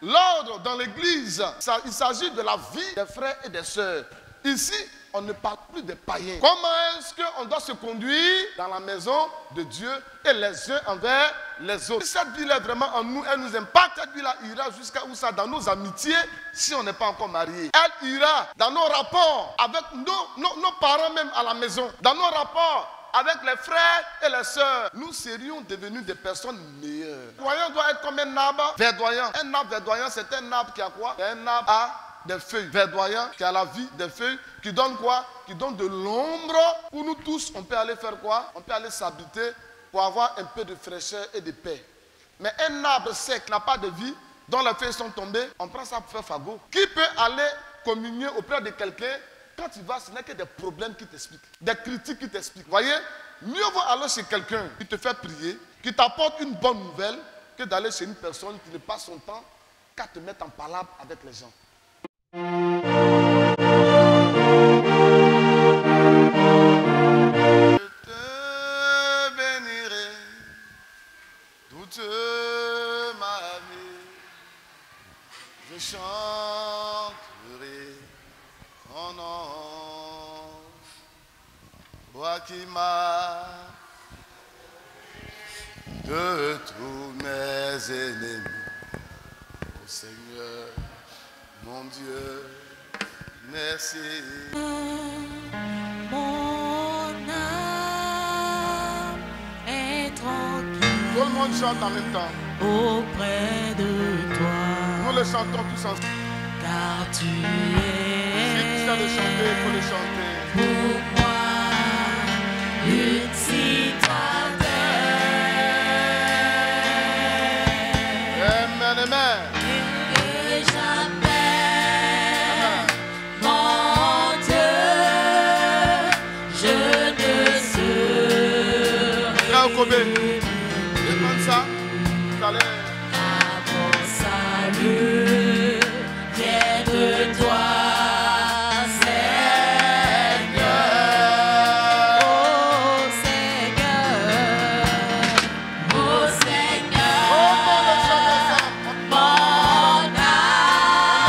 L'ordre dans l'église, il s'agit de la vie des frères et des sœurs. Ici, on ne parle plus des païens. Comment est-ce qu'on doit se conduire dans la maison de Dieu et les uns envers les autres? Si cette vie-là est vraiment en nous, elle nous impacte. Cette vie-là ira jusqu'à où ça? Dans nos amitiés, si on n'est pas encore marié. Elle ira dans nos rapports avec nos parents même à la maison. Dans nos rapports avec les frères et les sœurs, nous serions devenus des personnes meilleures. Le verdoyant doit être comme un arbre verdoyant. Un arbre verdoyant, c'est un arbre qui a quoi? C'est un arbre à des feuilles. Verdoyant, qui a la vie des feuilles, qui donne quoi? Qui donne de l'ombre. Pour nous tous, on peut aller faire quoi? On peut aller s'habiter pour avoir un peu de fraîcheur et de paix. Mais un arbre sec n'a pas de vie, dont les feuilles sont tombées, on prend ça pour faire fagot. Qui peut aller communier auprès de quelqu'un? Quand tu vas, ce n'est que des problèmes qui t'expliquent, des critiques qui t'expliquent. Vous voyez, mieux vaut aller chez quelqu'un qui te fait prier, qui t'apporte une bonne nouvelle, que d'aller chez une personne qui ne passe son temps qu'à te mettre en palabre avec les gens. Je te bénirai toute ma vie, je chanterai ton nom, toi qui m'as de tous mes ennemis, ô Seigneur, mon Dieu, merci. Mon âme est tranquille. Tout le monde chante en même temps. Auprès de toi. Nous le chantons tous ensemble. Car tu Si tu sais le chanter, il faut le chanter. pour moi une citadelle. Amen, amen. Et j'appelle mon Dieu, je ne serai Frère Okobé, demande ça. Tout à l'heure. mon salut vient de toi, Seigneur. Oh Seigneur, Oh, mon Dieu, mon âme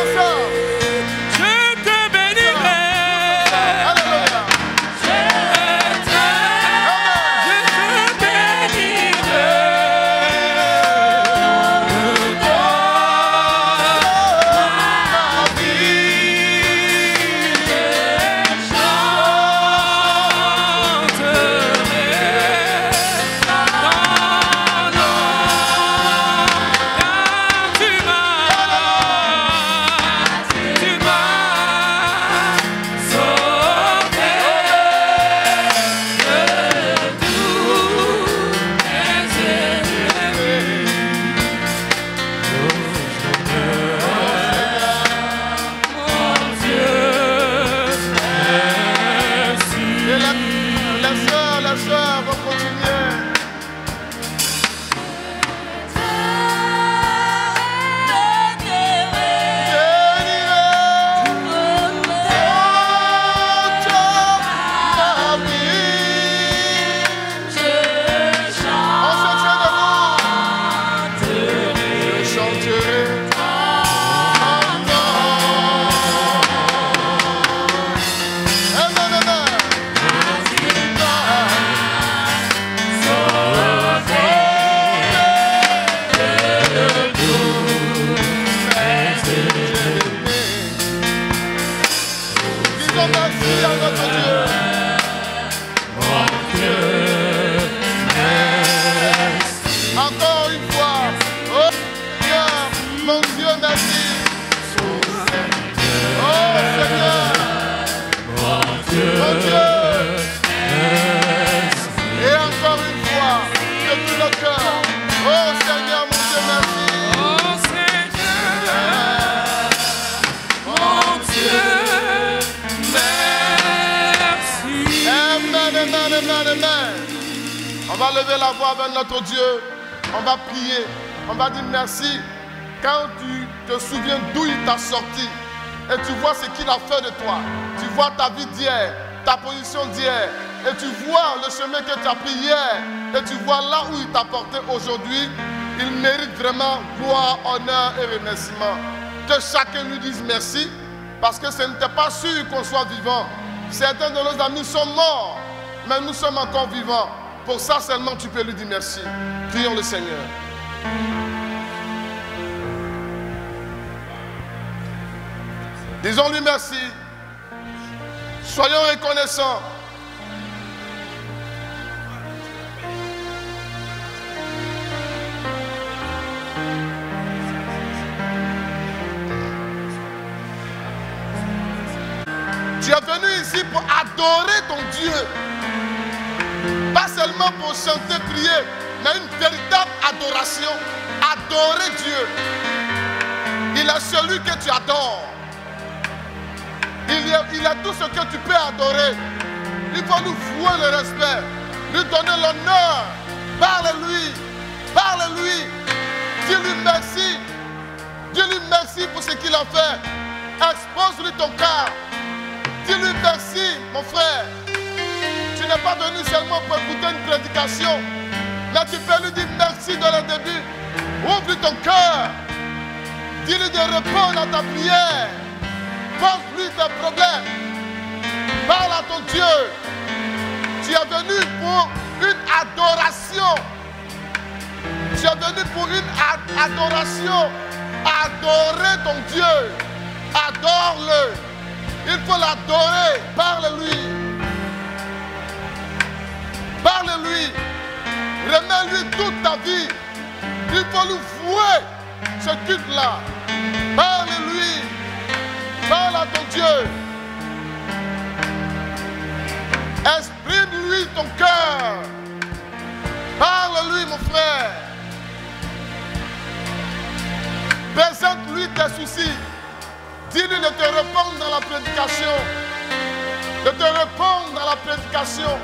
ensemble. Je te bénirai. Alléluia. Je te bénirai. Et les sœurs vont continuer. Disons merci à notre Dieu. Encore une fois. Oh Seigneur, mon Dieu, merci. Oh Seigneur, mon Dieu. Et encore une fois, de tout le cœur. Oh Seigneur, mon Dieu, merci. Oh Seigneur, mon Dieu, merci. Amen, amen, amen, amen. On va lever la voix avec notre Dieu. On va prier. On va dire merci. Quand tu te souviens d'où il t'a sorti et tu vois ce qu'il a fait de toi, tu vois ta vie d'hier, ta position d'hier, et tu vois le chemin que tu as pris hier, et tu vois là où il t'a porté aujourd'hui, il mérite vraiment gloire, honneur et remerciement. Que chacun lui dise merci, parce que ce n'était pas sûr qu'on soit vivant. Certains de nos amis sont morts, mais nous sommes encore vivants. Pour ça seulement tu peux lui dire merci. Prions le Seigneur. Disons-lui merci. Soyons reconnaissants. Tu es venu ici pour adorer ton Dieu. Pas seulement pour chanter, prier, mais une véritable adoration. Adorer Dieu. Il est celui que tu adores. Il est tout ce que tu peux adorer. Il faut nous vouer le respect, lui donner l'honneur. Parle-lui, parle-lui. Dis-lui merci. Dis-lui merci pour ce qu'il a fait. Expose-lui ton cœur. Dis-lui merci, mon frère. Tu n'es pas venu seulement pour écouter une prédication, mais tu peux lui dire merci dès le début. Ouvre ton cœur. Dis-lui de répondre à ta prière. Pose-lui tes problèmes. Parle à ton Dieu. Tu es venu pour une adoration. Tu es venu pour une adoration. Adorer ton Dieu. Adore-le. Il faut l'adorer. Parle-lui. Parle-lui. Remets-lui toute ta vie. Il faut lui vouer ce culte-là. Parle-lui. Parle à ton Dieu. Exprime-lui ton cœur. Parle-lui, mon frère. Présente-lui tes soucis. Dis-lui de te répondre dans la prédication. De te répondre dans la prédication.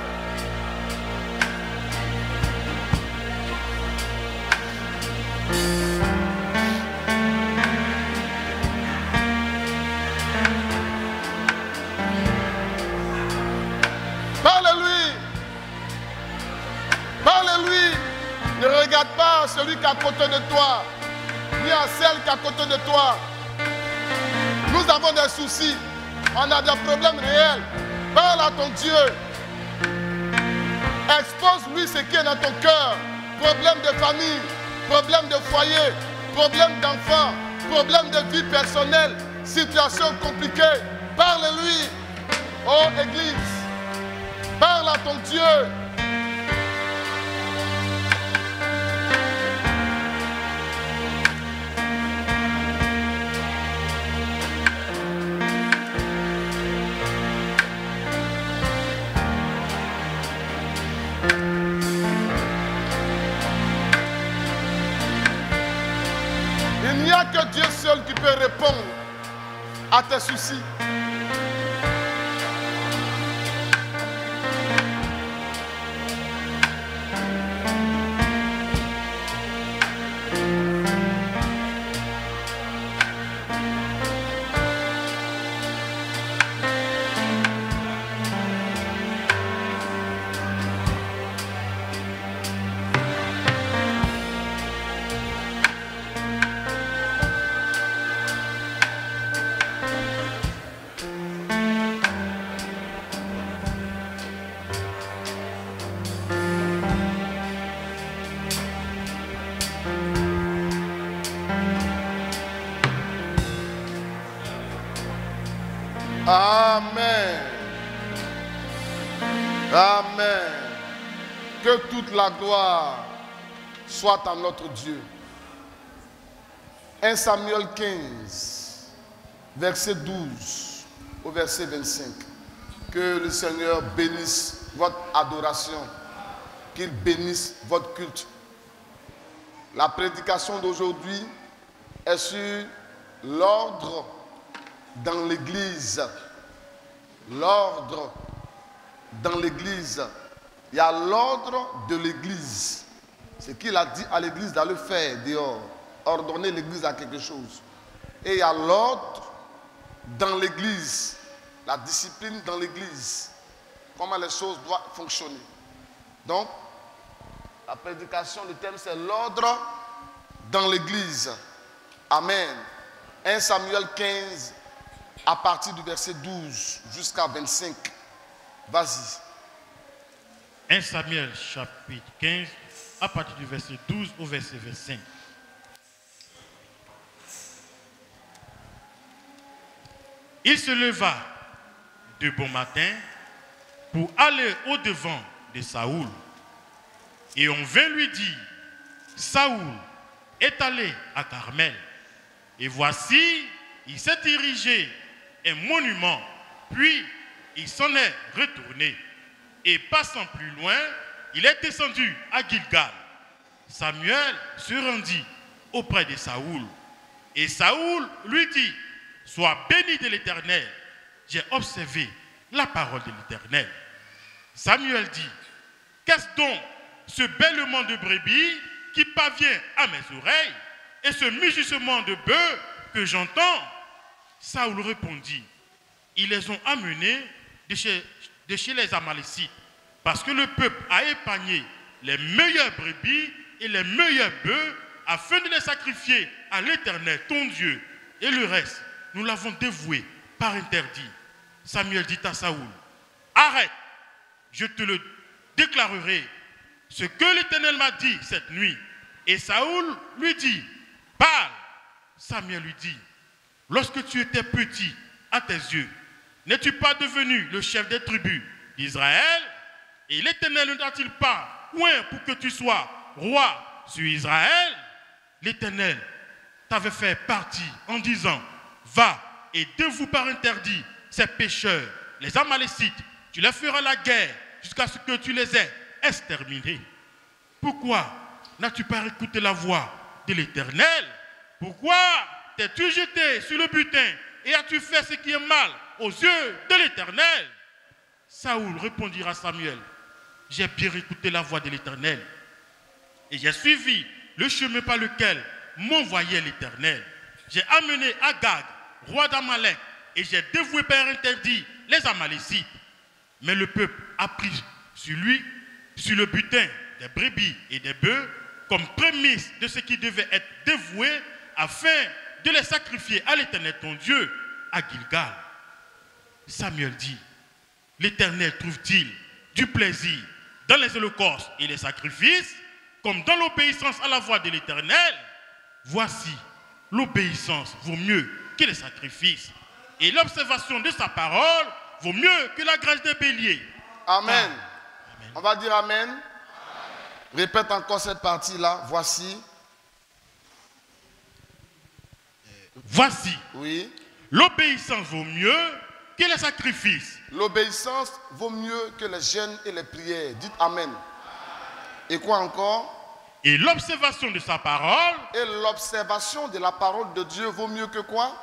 Parle-lui. Parle-lui. Ne regarde pas celui qui est à côté de toi, ni à celle qui est à côté de toi. Nous avons des soucis. On a des problèmes réels. Parle à ton Dieu. Expose-lui ce qui est dans ton cœur. Problème de famille, problème de foyer, problème d'enfant, problème de vie personnelle, situation compliquée. Parle-lui. Oh Église, parle à ton Dieu. Il n'y a que Dieu seul qui peut répondre à tes soucis. Amen. Amen. Que toute la gloire soit à notre Dieu. 1 Samuel 15, verset 12 au verset 25. Que le Seigneur bénisse votre adoration, qu'il bénisse votre culte. La prédication d'aujourd'hui est sur l'ordre dans l'Église. L'ordre dans l'Église. Il y a l'ordre de l'Église. Ce qu'il a dit à l'Église d'aller faire dehors. Ordonner l'Église à quelque chose. Et il y a l'ordre dans l'Église. La discipline dans l'Église. Comment les choses doivent fonctionner. Donc, la prédication, le thème c'est l'ordre dans l'Église. Amen. 1 Samuel 15, à partir du verset 12 jusqu'à 25. Vas-y. 1 Samuel chapitre 15, à partir du verset 12 au verset 25. Il se leva de bon matin pour aller au-devant de Saoul. Et on vint lui dire, Saoul est allé à Carmel. Et voici, il s'est érigé un monument, puis il s'en est retourné. Et passant plus loin, il est descendu à Gilgal. Samuel se rendit auprès de Saoul. Et Saoul lui dit, sois béni de l'Éternel. J'ai observé la parole de l'Éternel. Samuel dit, qu'est-ce donc ce bêlement de brebis qui parvient à mes oreilles et ce mugissement de bœufs que j'entends? Saoul répondit, ils les ont amenés de chez les Amalécites, parce que le peuple a épargné les meilleures brebis et les meilleurs bœufs afin de les sacrifier à l'Éternel, ton Dieu. Et le reste, nous l'avons dévoué par interdit. Samuel dit à Saoul, arrête, je te le déclarerai, ce que l'Éternel m'a dit cette nuit. Et Saoul lui dit, parle. Samuel lui dit, lorsque tu étais petit à tes yeux, n'es-tu pas devenu le chef des tribus d'Israël? Et l'Éternel ne t'a-t-il pas oint pour que tu sois roi sur Israël? L'Éternel t'avait fait partie en disant, va et dévoue par interdit ces pécheurs, les Amalécites, tu les feras la guerre jusqu'à ce que tu les aies exterminés. Pourquoi n'as-tu pas écouté la voix de l'Éternel? Pourquoi t'es-tu jeté sur le butin et as-tu fait ce qui est mal aux yeux de l'Éternel? Saoul répondit à Samuel, j'ai bien écouté la voix de l'Éternel et j'ai suivi le chemin par lequel m'envoyait l'Éternel. J'ai amené Agag, roi d'Amalek, et j'ai dévoué par interdit les Amalécites. Mais le peuple a pris sur lui, sur le butin des brebis et des bœufs, comme prémisse de ce qui devait être dévoué, afin de les sacrifier à l'Éternel ton Dieu. à Gilgal. Samuel dit, l'Éternel trouve-t-il du plaisir dans les holocaustes et les sacrifices, comme dans l'obéissance à la voix de l'Éternel? Voici, l'obéissance vaut mieux que les sacrifices, et l'observation de sa parole vaut mieux que la graisse des béliers. Amen. Amen. On va dire Amen. Amen. Répète encore cette partie-là. Voici. Voici. Oui. L'obéissance vaut mieux que les sacrifices. L'obéissance vaut mieux que les jeûnes et les prières. Dites Amen. Et quoi encore? Et l'observation de sa parole. Et l'observation de la parole de Dieu vaut mieux que quoi?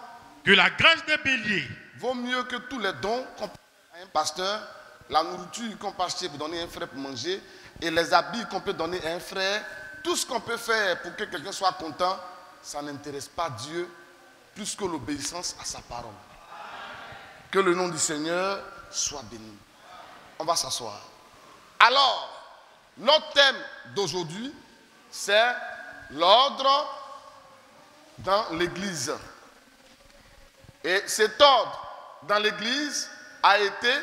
Que la grâce des béliers. Vaut mieux que tous les dons qu'on peut donner à un pasteur, la nourriture qu'on peut acheter pour donner à un frère pour manger, et les habits qu'on peut donner à un frère. Tout ce qu'on peut faire pour que quelqu'un soit content, ça n'intéresse pas Dieu plus que l'obéissance à sa parole. Que le nom du Seigneur soit béni. On va s'asseoir. Alors, notre thème d'aujourd'hui, c'est l'ordre dans l'Église. Et cet ordre dans l'Église a été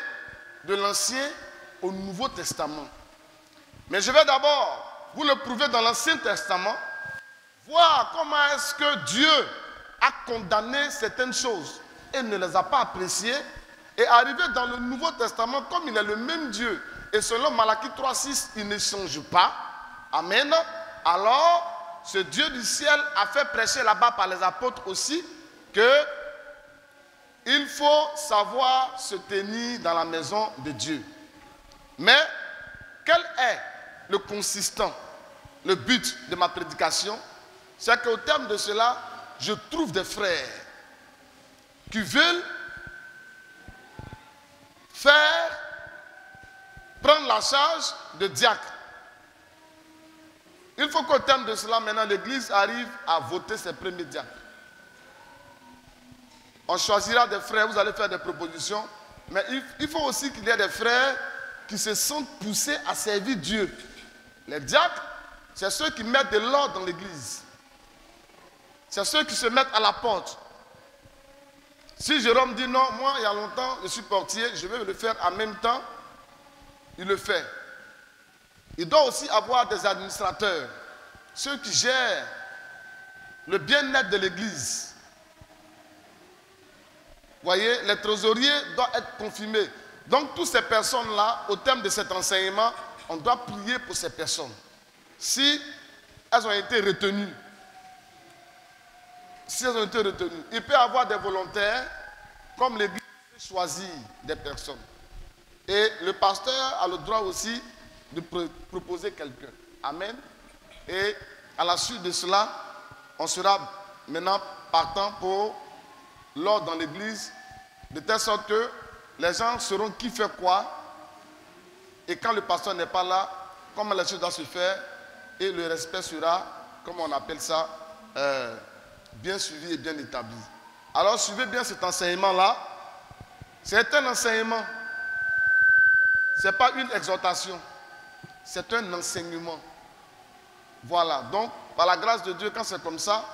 de l'Ancien au Nouveau Testament. Mais je vais d'abord vous le prouver dans l'Ancien Testament, voir comment est-ce que Dieu a condamné certaines choses et ne les a pas appréciées, et arriver dans le Nouveau Testament, comme il est le même Dieu, et selon Malachie 3,6, il ne change pas. Amen. Alors, ce Dieu du ciel a fait prêcher là-bas par les apôtres aussi que il faut savoir se tenir dans la maison de Dieu. Mais quel est le consistant, le but de ma prédication? C'est qu'au terme de cela, je trouve des frères qui veulent prendre la charge de diacre. Il faut qu'au terme de cela, maintenant, l'Église arrive à voter ses premiers diacres. On choisira des frères, vous allez faire des propositions, mais il faut aussi qu'il y ait des frères qui se sentent poussés à servir Dieu. Les diacres, c'est ceux qui mettent de l'ordre dans l'Église. C'est ceux qui se mettent à la porte. Si Jérôme dit non, moi il y a longtemps, je suis portier, je vais le faire en même temps, il le fait. Il doit aussi avoir des administrateurs, ceux qui gèrent le bien-être de l'Église. Vous voyez, les trésoriers doivent être confirmés. Donc, toutes ces personnes-là, au terme de cet enseignement, on doit prier pour ces personnes. Si elles ont été retenues, il peut y avoir des volontaires, comme l'Église choisit des personnes. Et le pasteur a le droit aussi de proposer quelqu'un. Amen. Et à la suite de cela, on sera maintenant partant pour l'ordre dans l'Église, de telle sorte que les gens sauront qui fait quoi, et quand le pasteur n'est pas là, comment les choses doivent se faire, et le respect sera, comme on appelle ça, bien suivi et bien établi. Alors suivez bien cet enseignement-là. C'est un enseignement. Ce n'est pas une exhortation. C'est un enseignement. Voilà. Donc, par la grâce de Dieu, quand c'est comme ça,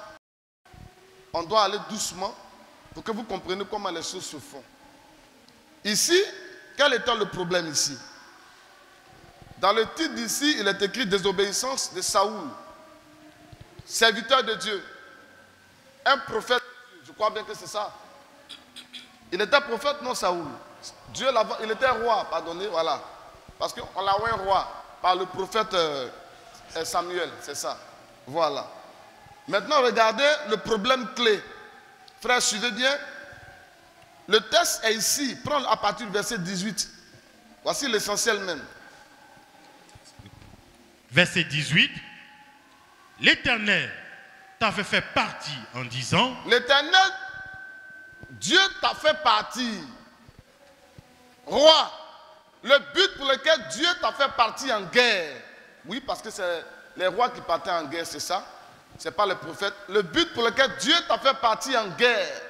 on doit aller doucement pour que vous compreniez comment les choses se font. Ici, quel était le problème ici? Dans le titre d'ici, il est écrit désobéissance de Saoul, serviteur de Dieu, un prophète. Je crois bien que c'est ça. Il était prophète, non Saoul. Dieu il était roi, pardonnez, voilà. Parce qu'on l'a un roi par le prophète Samuel, c'est ça. Voilà. Maintenant, regardez le problème clé. Frères, suivez bien. Le texte est ici. Prends à partir du verset 18. Voici l'essentiel même. Verset 18. L'Éternel t'avait fait partie en disant. L'Éternel, Dieu t'a fait partir. Roi. Le but pour lequel Dieu t'a fait partir en guerre. Oui, parce que c'est les rois qui partaient en guerre, c'est ça. Ce n'est pas les prophètes. Le but pour lequel Dieu t'a fait partir en guerre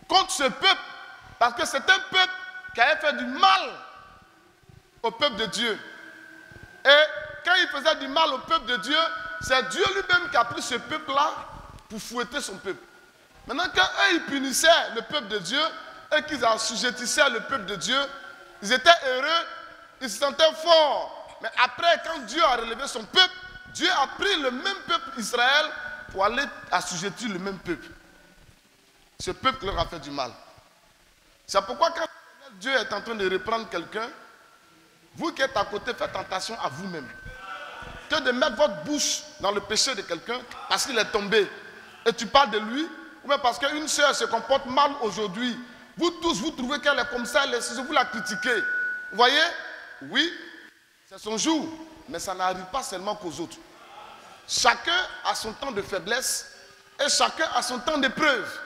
contre ce peuple, parce que c'est un peuple qui avait fait du mal au peuple de Dieu. Et quand il faisait du mal au peuple de Dieu, c'est Dieu lui-même qui a pris ce peuple-là pour fouetter son peuple. Maintenant, quand eux, ils punissaient le peuple de Dieu et qu'ils assujettissaient le peuple de Dieu, ils étaient heureux, ils se sentaient forts. Mais après, quand Dieu a relevé son peuple, Dieu a pris le même peuple Israël pour aller assujettir le même peuple. Ce peuple leur a fait du mal. C'est pourquoi quand Dieu est en train de reprendre quelqu'un, vous qui êtes à côté, faites attention à vous-même. Que de mettre votre bouche dans le péché de quelqu'un parce qu'il est tombé et tu parles de lui, ou bien parce qu'une sœur se comporte mal aujourd'hui. Vous tous, vous trouvez qu'elle est comme ça, vous la critiquez. Vous voyez? Oui, c'est son jour, mais ça n'arrive pas seulement qu'aux autres. Chacun a son temps de faiblesse et chacun a son temps d'épreuve.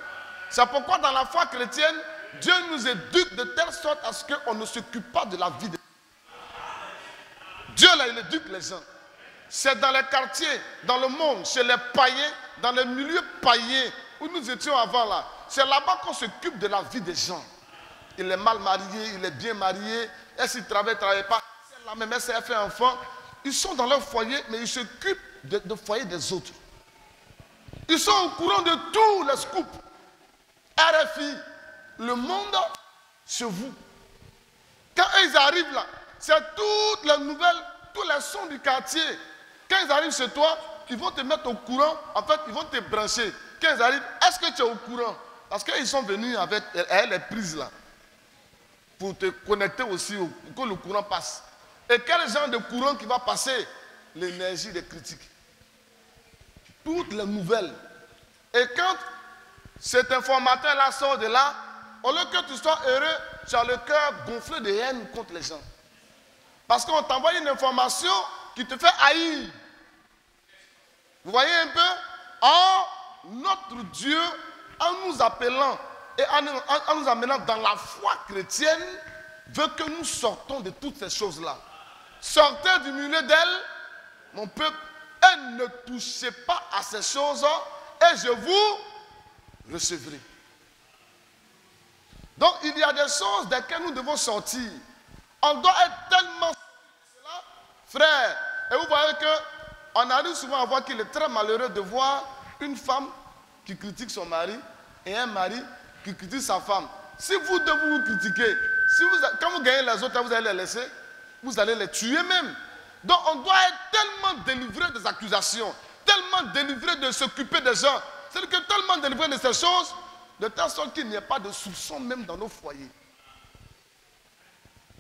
C'est pourquoi dans la foi chrétienne, Dieu nous éduque de telle sorte à ce qu'on ne s'occupe pas de la vie des gens. Dieu là, il éduque les gens. C'est dans les quartiers, dans le monde, chez les païens, dans les milieux païens où nous étions avant là. C'est là-bas qu'on s'occupe de la vie des gens. Il est mal marié, il est bien marié. Est-ce qu'il travaille, pas? C'est la même, est-ce qu'elle fait enfant? Ils sont dans leur foyer, mais ils s'occupent de foyer des autres. Ils sont au courant de tous les scoops. RFI, le monde chez vous. Quand ils arrivent là, c'est toutes les nouvelles, tous les sons du quartier. Quand ils arrivent chez toi, ils vont te mettre au courant. En fait, ils vont te brancher. Quand ils arrivent, est-ce que tu es au courant? Parce qu'ils sont venus avec les prises là. Pour te connecter aussi, pour que le courant passe. Et quel genre de courant qui va passer? L'énergie des critiques. Toutes les nouvelles. Et quand cet informateur-là sort de là, au lieu que tu sois heureux, tu as le cœur gonflé de haine contre les gens. Parce qu'on t'envoie une information qui te fait haïr. Vous voyez un peu? Or, notre Dieu, en nous appelant et en nous amenant dans la foi chrétienne, veut que nous sortons de toutes ces choses-là. Sortez du milieu d'elle, mon peuple, et ne touchez pas à ces choses, et je vous recevrai. Donc, il y a des choses desquelles nous devons sortir. On doit être tellement cela, frère. Et vous voyez qu'on arrive souvent à voir qu'il est très malheureux de voir une femme qui critique son mari et un mari qui critique sa femme. Si vous devez vous critiquer, quand vous gagnez les autres, vous allez les laisser, vous allez les tuer même. Donc on doit être tellement délivré des accusations, tellement délivré de s'occuper des gens, c'est-à-dire que tellement délivré de ces choses, de telle sorte qu'il n'y ait pas de soupçon même dans nos foyers.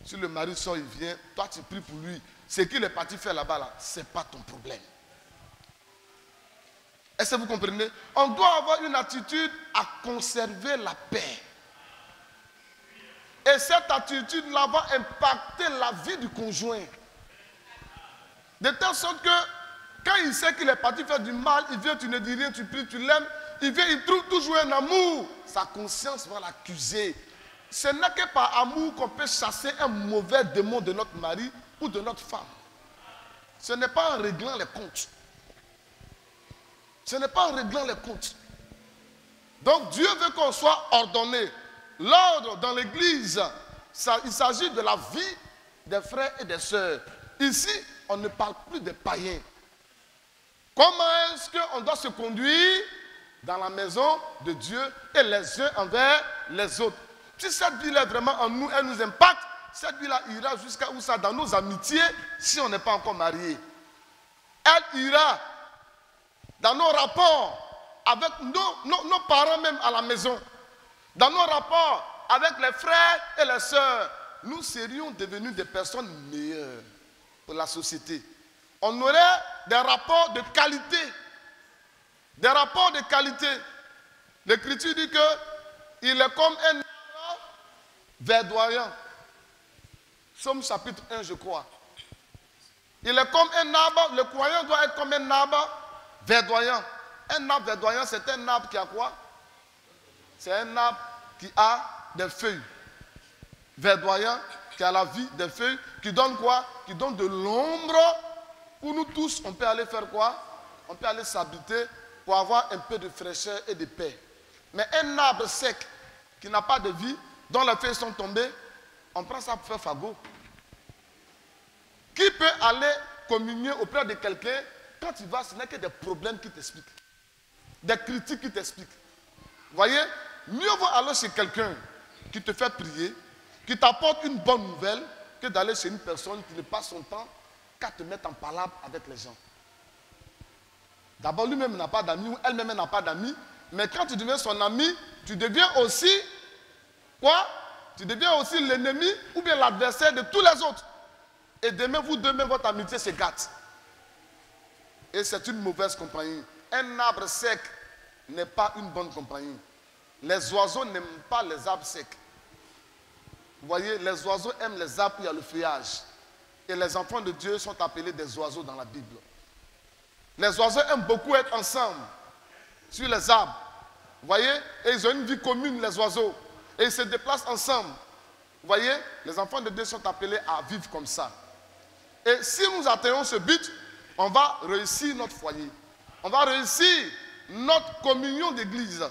Si le mari sort, il vient, toi tu pries pour lui, ce qu'il est parti faire là-bas, là, ce n'est pas ton problème. Est-ce que vous comprenez? On doit avoir une attitude à conserver la paix. Et cette attitude-là va impacter la vie du conjoint. De telle sorte que, quand il sait qu'il est parti faire du mal, il vient, tu ne dis rien, tu pries, tu l'aimes, il vient, il trouve toujours un amour. Sa conscience va l'accuser. Ce n'est que par amour qu'on peut chasser un mauvais démon de notre mari ou de notre femme. Ce n'est pas en réglant les comptes. Ce n'est pas en réglant les comptes. Donc Dieu veut qu'on soit ordonné. L'ordre dans l'église, il s'agit de la vie des frères et des sœurs. Ici, on ne parle plus des païens. Comment est-ce qu'on doit se conduire dans la maison de Dieu et les uns envers les autres? Si cette vie-là est vraiment en nous, elle nous impacte, cette vie-là ira jusqu'à où ça? Dans nos amitiés, si on n'est pas encore marié. Elle ira dans nos rapports avec nos parents même à la maison. Dans nos rapports avec les frères et les sœurs, nous serions devenus des personnes meilleures pour la société. On aurait des rapports de qualité. Des rapports de qualité. L'Écriture dit qu'il est comme un arbre verdoyant. Somme chapitre 1, je crois. Il est comme un arbre, le croyant doit être comme un arbre verdoyant. Un arbre verdoyant, c'est un arbre qui a quoi? C'est un arbre qui a des feuilles. Verdoyant, qui a la vie des feuilles, qui donne quoi? Qui donne de l'ombre, où nous tous, on peut aller faire quoi? On peut aller s'habiter pour avoir un peu de fraîcheur et de paix. Mais un arbre sec, qui n'a pas de vie, dont les feuilles sont tombées, on prend ça pour faire fagot. Qui peut aller communier auprès de quelqu'un quand tu vas, ce n'est que des problèmes qui t'expliquent. Des critiques qui t'expliquent. Voyez, mieux vaut aller chez quelqu'un qui te fait prier, qui t'apporte une bonne nouvelle, que d'aller chez une personne qui ne passe son temps qu'à te mettre en palabre avec les gens. D'abord, lui-même n'a pas d'amis ou elle-même n'a pas d'amis, mais quand tu deviens son ami, tu deviens aussi quoi? Tu deviens aussi l'ennemi ou bien l'adversaire de tous les autres. Et demain, vous deux, même votre amitié se gâte. Et c'est une mauvaise compagnie. Un arbre sec n'est pas une bonne compagnie. Les oiseaux n'aiment pas les arbres secs. Vous voyez, les oiseaux aiment les arbres où il y a le feuillage. Et les enfants de Dieu sont appelés des oiseaux dans la Bible. Les oiseaux aiment beaucoup être ensemble sur les arbres. Vous voyez, et ils ont une vie commune, les oiseaux. Et ils se déplacent ensemble. Vous voyez, les enfants de Dieu sont appelés à vivre comme ça. Et si nous atteignons ce but, on va réussir notre foyer. On va réussir notre communion d'église.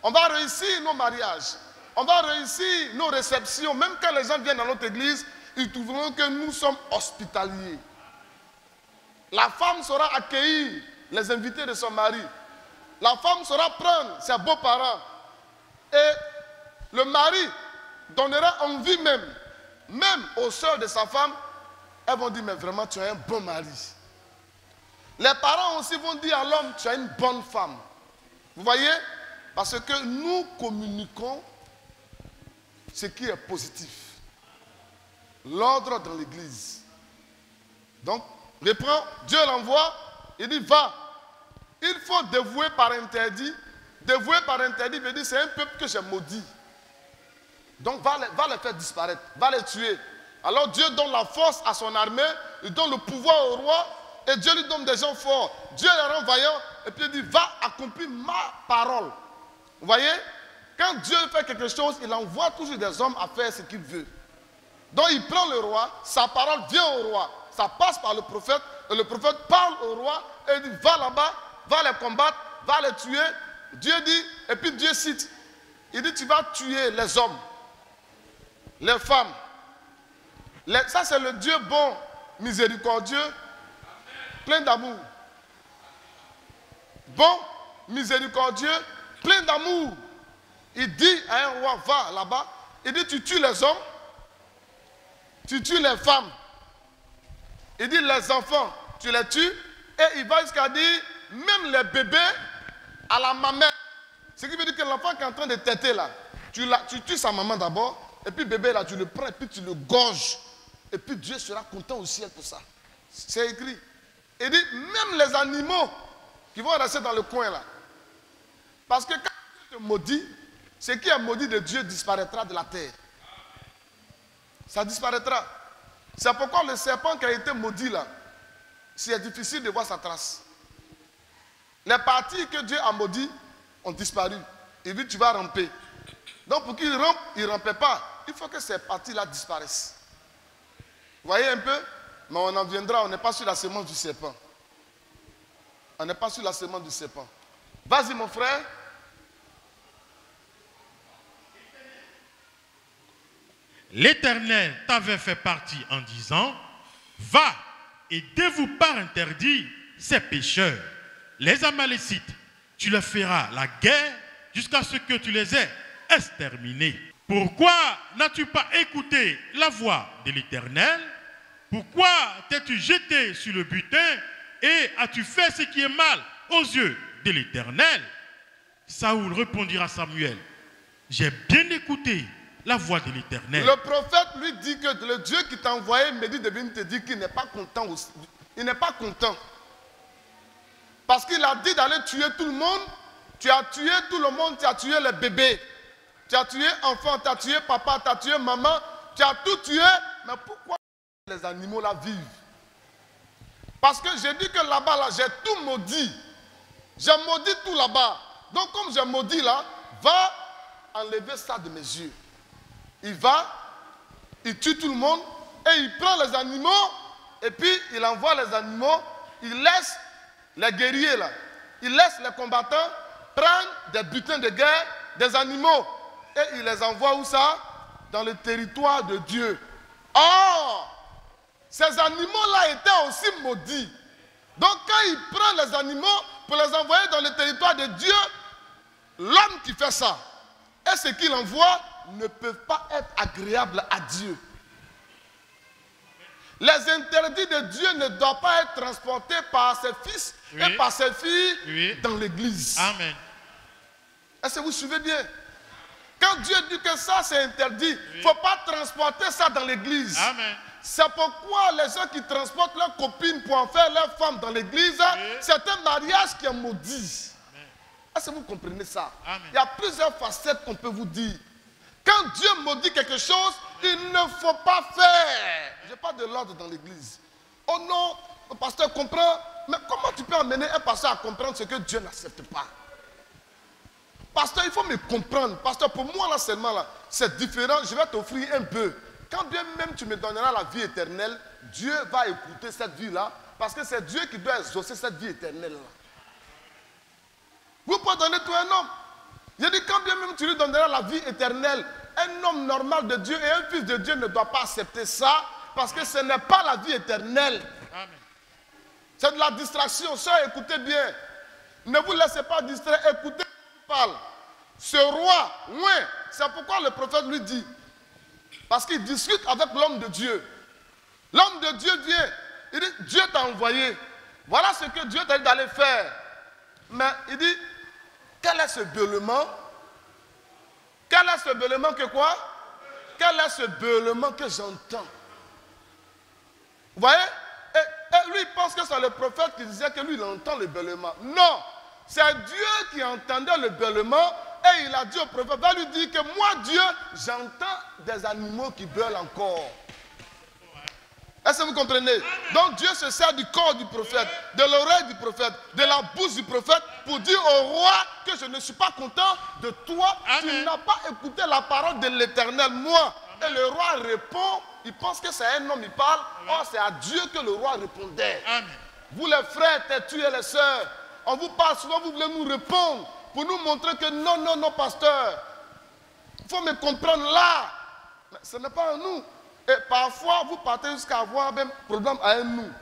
On va réussir nos mariages. On va réussir nos réceptions. Même quand les gens viennent dans notre église, ils trouveront que nous sommes hospitaliers. La femme saura accueillir les invités de son mari. La femme saura prendre ses beaux-parents. Et le mari donnera envie même aux soeurs de sa femme. Elles vont dire, mais vraiment, tu as un bon mari. Les parents aussi vont dire à l'homme, tu as une bonne femme. Vous voyez? Parce que nous communiquons ce qui est positif. L'ordre dans l'église. Donc, reprend, Dieu l'envoie, il dit, va. Il faut dévouer par interdit. Dévouer par interdit veut dire, c'est un peuple que j'ai maudit. Donc, va les faire disparaître, va les tuer. Alors, Dieu donne la force à son armée, il donne le pouvoir au roi, et Dieu lui donne des gens forts. Dieu les rend vaillants, et puis il dit, va accomplir ma parole. Vous voyez? Quand Dieu fait quelque chose, il envoie toujours des hommes à faire ce qu'il veut. Donc, il prend le roi, sa parole vient au roi. Ça passe par le prophète, et le prophète parle au roi, et il dit, va là-bas, va les combattre, va les tuer. Dieu dit, et puis Dieu cite, il dit, tu vas tuer les hommes, les femmes. Ça, c'est le Dieu bon, miséricordieux, plein d'amour. Bon, miséricordieux, plein d'amour. Il dit à un roi, va là-bas, il dit, tu tues les hommes, tu tues les femmes. Il dit, les enfants, tu les tues, et il va jusqu'à dire, même les bébés à la mamelle. Ce qui veut dire que l'enfant qui est en train de téter là, tu tues sa maman d'abord, et puis bébé là, tu le prends, et puis tu le gorges. Et puis Dieu sera content au ciel pour ça. C'est écrit. Il dit, même les animaux qui vont rester dans le coin là. Parce que quand Dieu te maudit, ce qui est maudit de Dieu disparaîtra de la terre. Ça disparaîtra. C'est pourquoi le serpent qui a été maudit là, c'est difficile de voir sa trace. Les parties que Dieu a maudit ont disparu. Et puis tu vas ramper. Donc pour qu'il rampe, il ne rampait pas. Il faut que ces parties-là disparaissent. Vous voyez un peu? Mais on en viendra, on n'est pas sur la semence du serpent. On n'est pas sur la semence du serpent. Vas-y mon frère. L'Éternel t'avait fait partie en disant, va et dévoue par interdit ces pécheurs. Les Amalécites, tu leur feras la guerre jusqu'à ce que tu les aies exterminés. Pourquoi n'as-tu pas écouté la voix de l'Éternel? Pourquoi t'es-tu jeté sur le butin et as-tu fait ce qui est mal aux yeux de l'Éternel? Saoul répondit à Samuel, j'ai bien écouté la voix de l'Éternel. Le prophète lui dit que le Dieu qui t'a envoyé me dit de venir te dire qu'il n'est pas content aussi. Il n'est pas content. Parce qu'il a dit d'aller tuer tout le monde. Tu as tué tout le monde, tu as tué les bébés. Tu as tué enfants, tu as tué papa, tu as tué maman. Tu as tout tué. Mais pourquoi les animaux là vivent? Parce que j'ai dit que là-bas, là, j'ai tout maudit. J'ai maudit tout là-bas. Donc comme j'ai maudit là, va enlever ça de mes yeux. Il va, il tue tout le monde et il prend les animaux et puis il envoie les animaux, il laisse les guerriers là, il laisse les combattants prendre des butins de guerre, des animaux et il les envoie où ça? Dans le territoire de Dieu. Or, ces animaux-là étaient aussi maudits. Donc quand il prend les animaux pour les envoyer dans le territoire de Dieu, l'homme qui fait ça et ce qu'il envoie ne peuvent pas être agréables à Dieu. Les interdits de Dieu ne doivent pas être transportés par ses fils et par ses filles dans l'église. Amen. Est-ce que vous suivez bien? Quand Dieu dit que ça c'est interdit, il ne faut pas transporter ça dans l'église. Amen. C'est pourquoi les gens qui transportent leurs copines pour en faire leurs femmes dans l'église, c'est un mariage qui est maudit. Est-ce que vous comprenez ça? Amen. Il y a plusieurs facettes qu'on peut vous dire. Quand Dieu maudit quelque chose, il ne faut pas faire. Je parle de l'ordre dans l'église. Oh non, le pasteur comprend. Mais comment tu peux amener un pasteur à comprendre ce que Dieu n'accepte pas? Pasteur, il faut me comprendre. Pasteur, pour moi, là seulement, là, c'est différent. Je vais t'offrir un peu. Quand bien même tu me donneras la vie éternelle, Dieu va écouter cette vie-là. Parce que c'est Dieu qui doit exaucer cette vie éternelle-là. Vous pouvez donner tout un homme. Je dis, quand bien même tu lui donneras la vie éternelle, un homme normal de Dieu et un fils de Dieu ne doit pas accepter ça. Parce que ce n'est pas la vie éternelle. Amen. C'est de la distraction. Ça, écoutez bien. Ne vous laissez pas distraire. Écoutez ce qu'il parle. Ce roi, oui, c'est pourquoi le prophète lui dit. Parce qu'il discute avec l'homme de Dieu. L'homme de Dieu vient. Il dit, Dieu t'a envoyé. Voilà ce que Dieu t'a dit d'aller faire. Mais il dit, quel est ce beulement? Quel est ce beulement que quoi? Quel est ce beulement que j'entends? Vous voyez? Et lui, il pense que c'est le prophète qui disait que lui, il entend le beulement. Non, c'est Dieu qui entendait le beulement et il a dit au prophète, va lui dire que moi, Dieu, j'entends des animaux qui beulent encore. Est-ce que vous comprenez? Donc Dieu se sert du corps du prophète, de l'oreille du prophète, de la bouche du prophète pour dire au roi que je ne suis pas content de toi. Amen. Tu n'as pas écouté la parole de l'Éternel, moi. Amen. Et le roi répond, il pense que c'est un homme, il parle. Or c'est à Dieu que le roi répondait. Amen. Vous les frères têtus et les sœurs, on vous parle souvent, vous voulez nous répondre pour nous montrer que non, non, non, pasteur. Il faut me comprendre là. Mais ce n'est pas à nous. Et parfois, vous partez jusqu'à avoir même problème à un nous.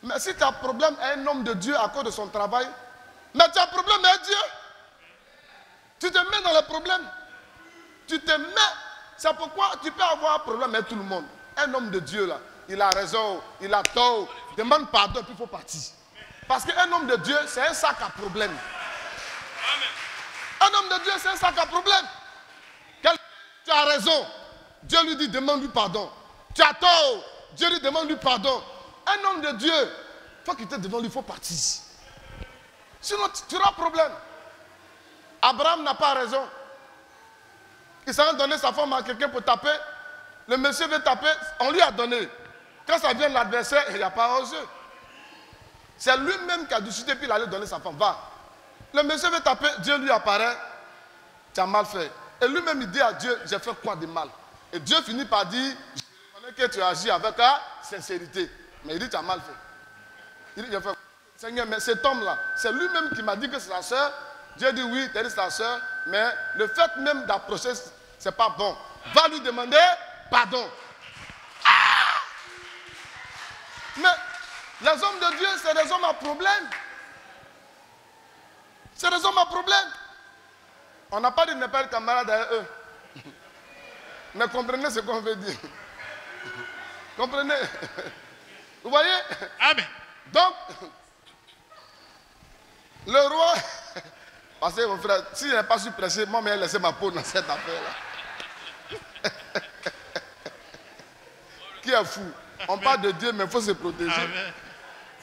Mais si tu as problème à un homme de Dieu à cause de son travail, mais tu as problème à Dieu. Tu te mets dans le problème. Tu te mets. C'est pourquoi tu peux avoir un problème avec tout le monde. Un homme de Dieu, là, il a raison, il a tort. Demande pardon, puis il faut partir. Parce qu'un homme de Dieu, c'est un sac à problème. Un homme de Dieu, c'est un sac à problème. Tu as raison. Dieu lui dit, demande-lui pardon. Tu as tort. Dieu lui demande-lui pardon. Un homme de Dieu, il faut qu'il te devant lui, il faut partir. Sinon, tu auras problème. Abraham n'a pas raison. Il s'en a donné sa femme à quelqu'un pour taper. Le monsieur veut taper, on lui a donné. Quand ça vient de l'adversaire, il n'y a pas osé. C'est lui-même qui a décidé, puis il allait donner sa femme. Va. Le monsieur veut taper, Dieu lui apparaît. Tu as mal fait. Et lui-même, il dit à Dieu, j'ai fait quoi de mal? Et Dieu finit par dire, je reconnais que tu agis avec sincérité. Mais il dit, tu as mal fait. Il dit, j'ai fait, Seigneur, mais cet homme-là, c'est lui-même qui m'a dit que c'est sa soeur. Dieu dit, oui, tu es sa soeur, mais le fait même d'approcher, c'est pas bon. Va lui demander pardon. Ah! Mais les hommes de Dieu, c'est des hommes à problème. C'est des hommes à problème. On n'a pas dit ne pas être camarade avec eux. Mais comprenez ce qu'on veut dire. Comprenez? Vous voyez? Amen. Donc, le roi, parce que mon frère, si je n'ai pas su prêcher, moi, j'ai laissé ma peau dans cette affaire-là. Qui est fou? On parle de Dieu, mais il faut se protéger.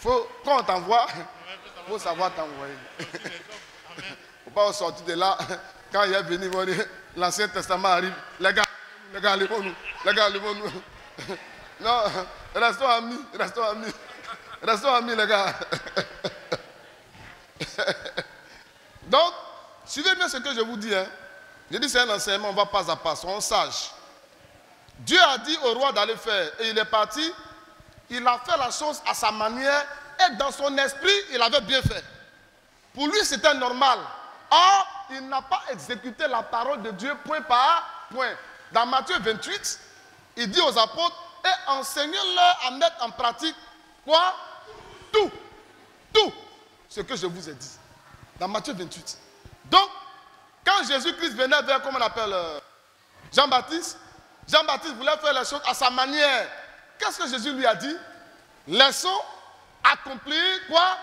Quand on t'envoie, il faut savoir t'envoyer. Il ne faut pas sortir de là. Quand il est venu, l'Ancien Testament arrive. Les gars, allez-nous. Les gars, allez-nous. Non, restons amis, restons amis. Restons amis, les gars. Donc, suivez bien ce que je vous dis. Hein. Je dis c'est un enseignement, on va pas à pas, soyons sages. Dieu a dit au roi d'aller faire et il est parti. Il a fait la chose à sa manière et dans son esprit, il avait bien fait. Pour lui, c'était normal. Or, il n'a pas exécuté la parole de Dieu point par point. Dans Matthieu 28, il dit aux apôtres, et enseignez-leur à mettre en pratique quoi? Tout ce que je vous ai dit. Dans Matthieu 28. Donc, Quand Jésus-Christ venait vers, comment on appelle, Jean-Baptiste, Jean-Baptiste voulait faire les choses à sa manière. Qu'est-ce que Jésus lui a dit? Laissons accomplir quoi?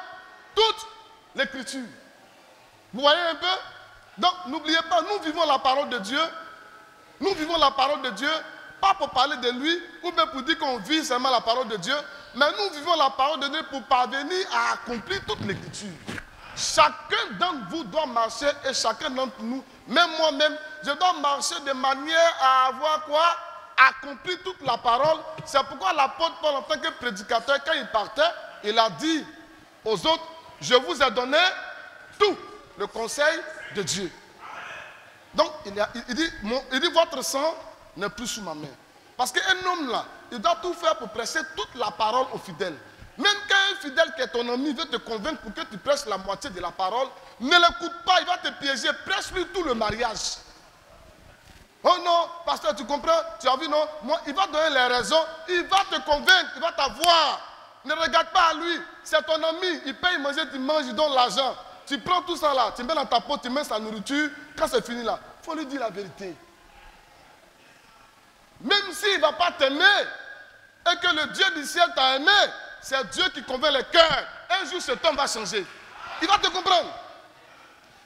Toute l'écriture. Vous voyez un peu? Donc n'oubliez pas, nous vivons la parole de Dieu. Nous vivons la parole de Dieu, pas pour parler de lui, ou bien pour dire qu'on vit seulement la parole de Dieu, mais nous vivons la parole de Dieu pour parvenir à accomplir toute l'écriture. Chacun d'entre vous doit marcher, et chacun d'entre nous, même moi-même, je dois marcher de manière à avoir quoi? Accompli toute la parole. C'est pourquoi l'apôtre Paul, en tant que prédicateur, quand il partait, il a dit aux autres, je vous ai donné tout le conseil de Dieu. Donc, il dit, votre sang n'est plus sous ma main. Parce qu'un homme là, il doit tout faire pour prêcher toute la parole aux fidèles. Même quand un fidèle qui est ton ami veut te convaincre pour que tu prêches la moitié de la parole, ne l'écoute pas, il va te piéger, prêche-lui tout le mariage. Oh non, pasteur, tu comprends? Tu as vu, non? Moi, il va donner les raisons, il va te convaincre, il va t'avoir. Ne regarde pas à lui, c'est ton ami, il paye manger, tu manges, il donne l'argent. Tu prends tout ça là, tu mets dans ta peau, tu mets sa nourriture, quand c'est fini là, il faut lui dire la vérité. Même s'il ne va pas t'aimer, et que le Dieu du ciel t'a aimé, c'est Dieu qui convainc les cœurs. Un jour, cet homme va changer. Il va te comprendre.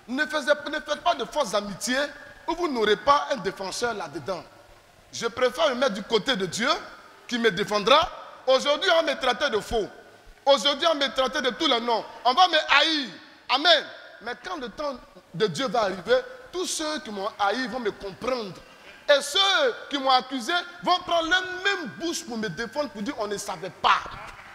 Ne faites pas de fausses amitiés où vous n'aurez pas un défenseur là-dedans. Je préfère me mettre du côté de Dieu qui me défendra. Aujourd'hui, on me traitait de faux. Aujourd'hui, on me traitait de tous les noms. On va me haïr. Amen. Mais quand le temps de Dieu va arriver, tous ceux qui m'ont haï vont me comprendre. Et ceux qui m'ont accusé vont prendre leur même bouche pour me défendre, pour dire on ne savait pas.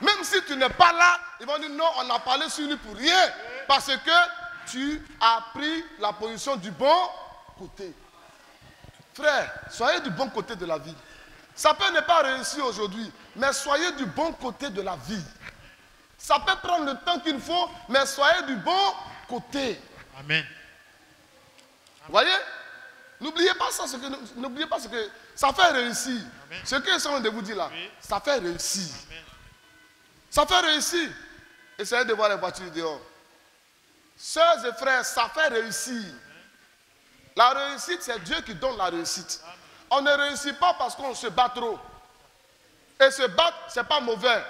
Même si tu n'es pas là, ils vont dire non, on a parlé sur lui pour rien. Parce que tu as pris la position du bon côté. Frère, soyez du bon côté de la vie. Ça peut ne pas réussir aujourd'hui, mais soyez du bon côté de la vie. Ça peut prendre le temps qu'il faut, mais soyez du bon côté. Amen. Vous voyez? N'oubliez pas ça, n'oubliez pas ce que ça fait réussir. Amen. Ce que je suis en train de vous dire là, oui. Ça fait réussir. Amen. Ça fait réussir. Essayez de voir les voitures dehors. Sœurs et frères, ça fait réussir. Amen. La réussite, c'est Dieu qui donne la réussite. Amen. On ne réussit pas parce qu'on se bat trop. Et se battre, ce n'est pas mauvais. Amen.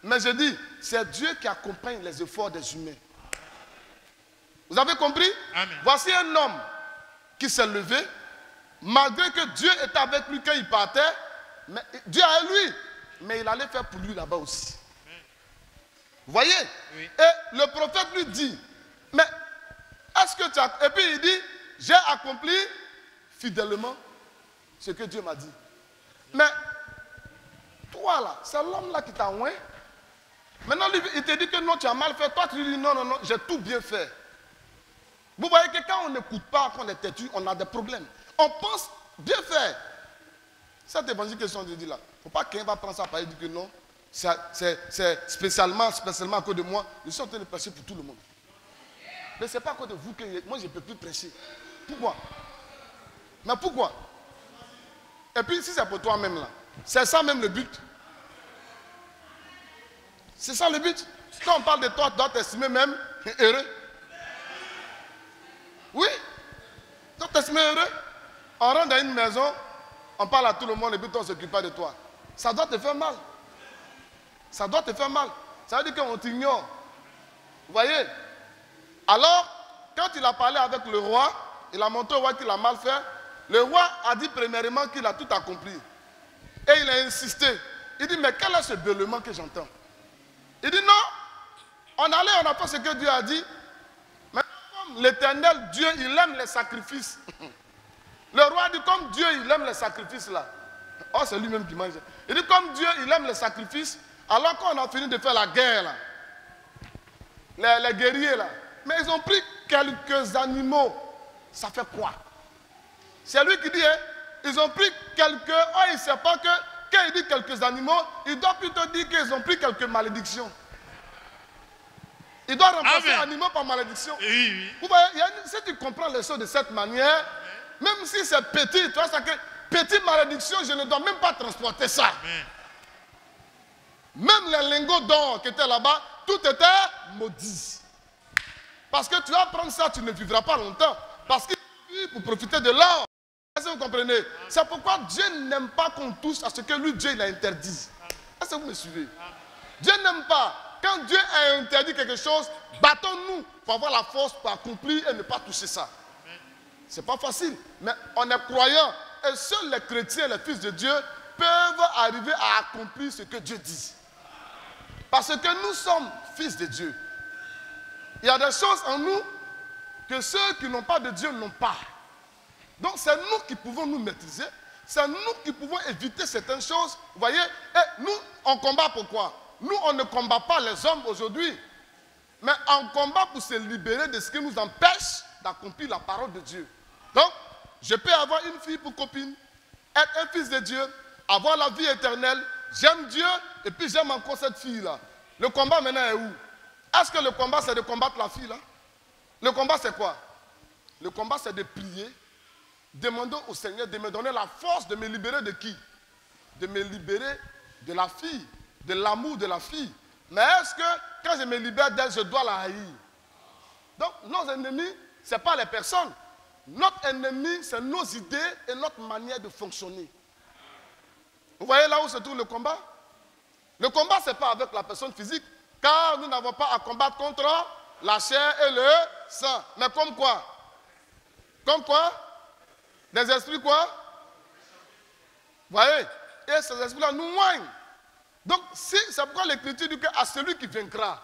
Mais je dis, c'est Dieu qui accompagne les efforts des humains. Vous avez compris? Amen. Voici un homme qui s'est levé, malgré que Dieu était avec lui quand il partait, mais Dieu a lui, mais il allait faire pour lui là-bas aussi. Amen. Vous voyez? Oui. Et le prophète lui dit, mais est-ce que tu as... Et puis il dit, j'ai accompli fidèlement ce que Dieu m'a dit. Mais toi là, c'est l'homme là qui t'a oint. Maintenant, lui, il te dit que non, tu as mal fait. Toi, tu lui dis non, non, non, j'ai tout bien fait. Vous voyez que quand on n'écoute pas, quand on est têtu, on a des problèmes. On pense bien faire. Cette évangile que je suis en train de dire là, il ne faut pas quelqu'un va prendre ça par et dire que non, c'est spécialement à cause de moi. Je suis en train de prêcher pour tout le monde. Mais ce n'est pas à cause de vous que moi je ne peux plus prêcher. Pourquoi? Mais pourquoi? Et puis si c'est pour toi-même là, c'est ça même le but. C'est ça le but. Quand on parle de toi, tu dois t'estimer même heureux. Oui. Tu dois t'estimer heureux. On rentre dans une maison, on parle à tout le monde et puis on ne s'occupe pas de toi. Ça doit te faire mal. Ça doit te faire mal. Ça veut dire qu'on t'ignore. Vous voyez? Alors, quand il a parlé avec le roi, il a montré au roi qu'il a mal fait. Le roi a dit premièrement qu'il a tout accompli. Et il a insisté. Il dit, mais quel est ce bêlement que j'entends? Il dit, non, on a fait ce que Dieu a dit. Mais comme l'Éternel, Dieu, il aime les sacrifices. Le roi dit, comme Dieu, il aime les sacrifices là. Oh, c'est lui-même qui mange. Il dit, comme Dieu, il aime les sacrifices, alors qu'on a fini de faire la guerre là, les guerriers là, mais ils ont pris quelques animaux. Ça fait quoi? C'est lui qui dit, hein, ils ont pris quelques... Oh, il ne sait pas que quand il dit quelques animaux, il doit plutôt dire qu'ils ont pris quelques malédictions. Il doit remplacer animaux par malédiction. Oui, oui. Vous voyez, si tu comprends les choses de cette manière, même si c'est petit, tu vois ça que petite malédiction, je ne dois même pas transporter ça. Amen. Même les lingots d'or qui étaient là-bas, tout était maudit. Parce que tu vas prendre ça, tu ne vivras pas longtemps. Parce qu'il Oui, pour profiter de l'or. Est-ce que vous comprenez? C'est pourquoi Dieu n'aime pas qu'on touche à ce que lui, Dieu, il a interdit. Est-ce que vous me suivez? Dieu n'aime pas. Quand Dieu a interdit quelque chose, battons-nous pour avoir la force pour accomplir et ne pas toucher ça. C'est pas facile. Mais on est croyant. Et seuls les chrétiens, les fils de Dieu, peuvent arriver à accomplir ce que Dieu dit. Parce que nous sommes fils de Dieu. Il y a des choses en nous que ceux qui n'ont pas de Dieu n'ont pas. Donc c'est nous qui pouvons nous maîtriser. C'est nous qui pouvons éviter certaines choses. Vous voyez, et nous, on combat pourquoi? Nous, on ne combat pas les hommes aujourd'hui. Mais on combat pour se libérer de ce qui nous empêche d'accomplir la parole de Dieu. Donc, je peux avoir une fille pour copine, être un fils de Dieu, avoir la vie éternelle. J'aime Dieu et puis j'aime encore cette fille-là. Le combat maintenant est où? Est-ce que le combat c'est de combattre la fille-là? Le combat c'est quoi? Le combat c'est de prier, demandant au Seigneur de me donner la force de me libérer de qui? De me libérer de la fille, de l'amour de la fille. Mais est-ce que quand je me libère d'elle, je dois la haïr? Donc nos ennemis, ce n'est pas les personnes. Notre ennemi, c'est nos idées et notre manière de fonctionner. Vous voyez là où se trouve le combat? Le combat, ce n'est pas avec la personne physique, car nous n'avons pas à combattre contre la chair et le sang. Mais comme quoi? Comme quoi? Des esprits quoi? Vous voyez? Et ces esprits-là nous moignent. Donc, c'est pourquoi l'Écriture dit qu'à celui qui vaincra.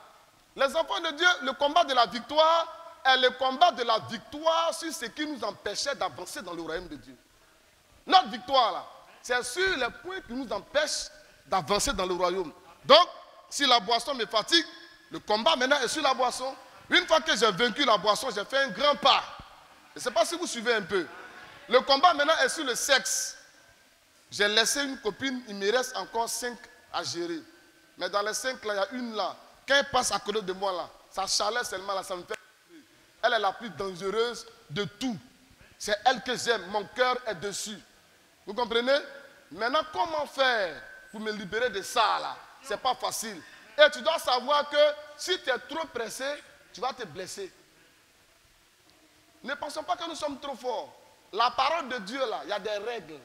Les enfants de Dieu, le combat de la victoire est le combat de la victoire sur ce qui nous empêchait d'avancer dans le royaume de Dieu. Notre victoire, là, c'est sur les points qui nous empêchent d'avancer dans le royaume. Donc, si la boisson me fatigue, le combat maintenant est sur la boisson. Une fois que j'ai vaincu la boisson, j'ai fait un grand pas. Je ne sais pas si vous suivez un peu. Le combat maintenant est sur le sexe. J'ai laissé une copine, il me reste encore 5 à gérer. Mais dans les 5 là, il y a une là. Quand elle passe à côté de moi là, sa chaleur seulement là, ça me fait... Elle est la plus dangereuse de tout. C'est elle que j'aime. Mon cœur est dessus. Vous comprenez? Maintenant, comment faire pour me libérer de ça là? C'est pas facile. Et tu dois savoir que si tu es trop pressé, tu vas te blesser. Ne pensons pas que nous sommes trop forts. La parole de Dieu là, il y a des règles.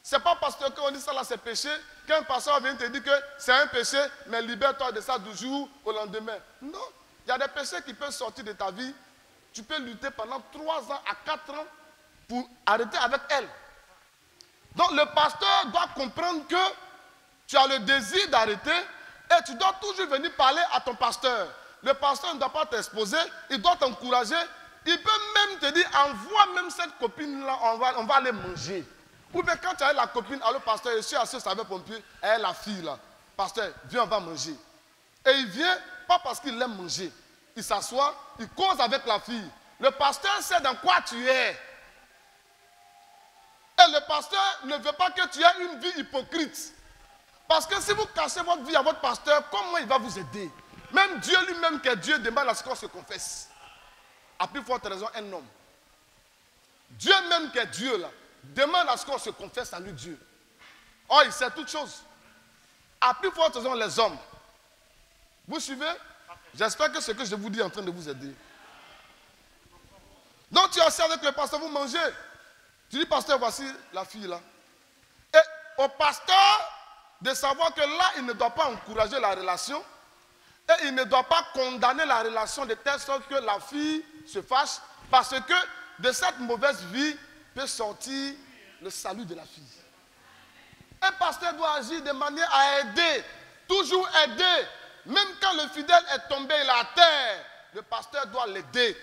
C'est pas parce qu'on dit ça là, c'est péché, qu'un pasteur vient te dire que c'est un péché, mais libère-toi de ça du jour au lendemain. Non. Il y a des péchés qui peuvent sortir de ta vie. Tu peux lutter pendant 3 ans à 4 ans pour arrêter avec elle. Donc le pasteur doit comprendre que tu as le désir d'arrêter et tu dois toujours venir parler à ton pasteur. Le pasteur ne doit pas t'exposer, il doit t'encourager. Il peut même te dire, envoie même cette copine-là, on va aller manger. Ou bien quand tu as la copine, alors pasteur, je suis assis au sapeur-pompier, elle est la fille là. Pasteur, viens, on va manger. Et il vient, pas parce qu'il aime manger. Il s'assoit, il cause avec la fille. Le pasteur sait dans quoi tu es. Et le pasteur ne veut pas que tu aies une vie hypocrite. Parce que si vous cachez votre vie à votre pasteur, comment il va vous aider? Même Dieu lui-même, qui est Dieu, demande à ce qu'on se confesse. À plus forte raison, un homme. Dieu même, qui est Dieu, là, demande à ce qu'on se confesse à lui, Dieu. Oh, il sait toutes choses. À plus forte raison, les hommes. Vous suivez? J'espère que ce que je vous dis est en train de vous aider. Donc tu es assis avec le pasteur, vous mangez. Tu dis, pasteur, voici la fille là. Et au pasteur de savoir que là, il ne doit pas encourager la relation. Et il ne doit pas condamner la relation de telle sorte que la fille se fâche. Parce que de cette mauvaise vie peut sortir le salut de la fille. Un pasteur doit agir de manière à aider. Toujours aider. Même quand le fidèle est tombé, il est à terre, le pasteur doit l'aider.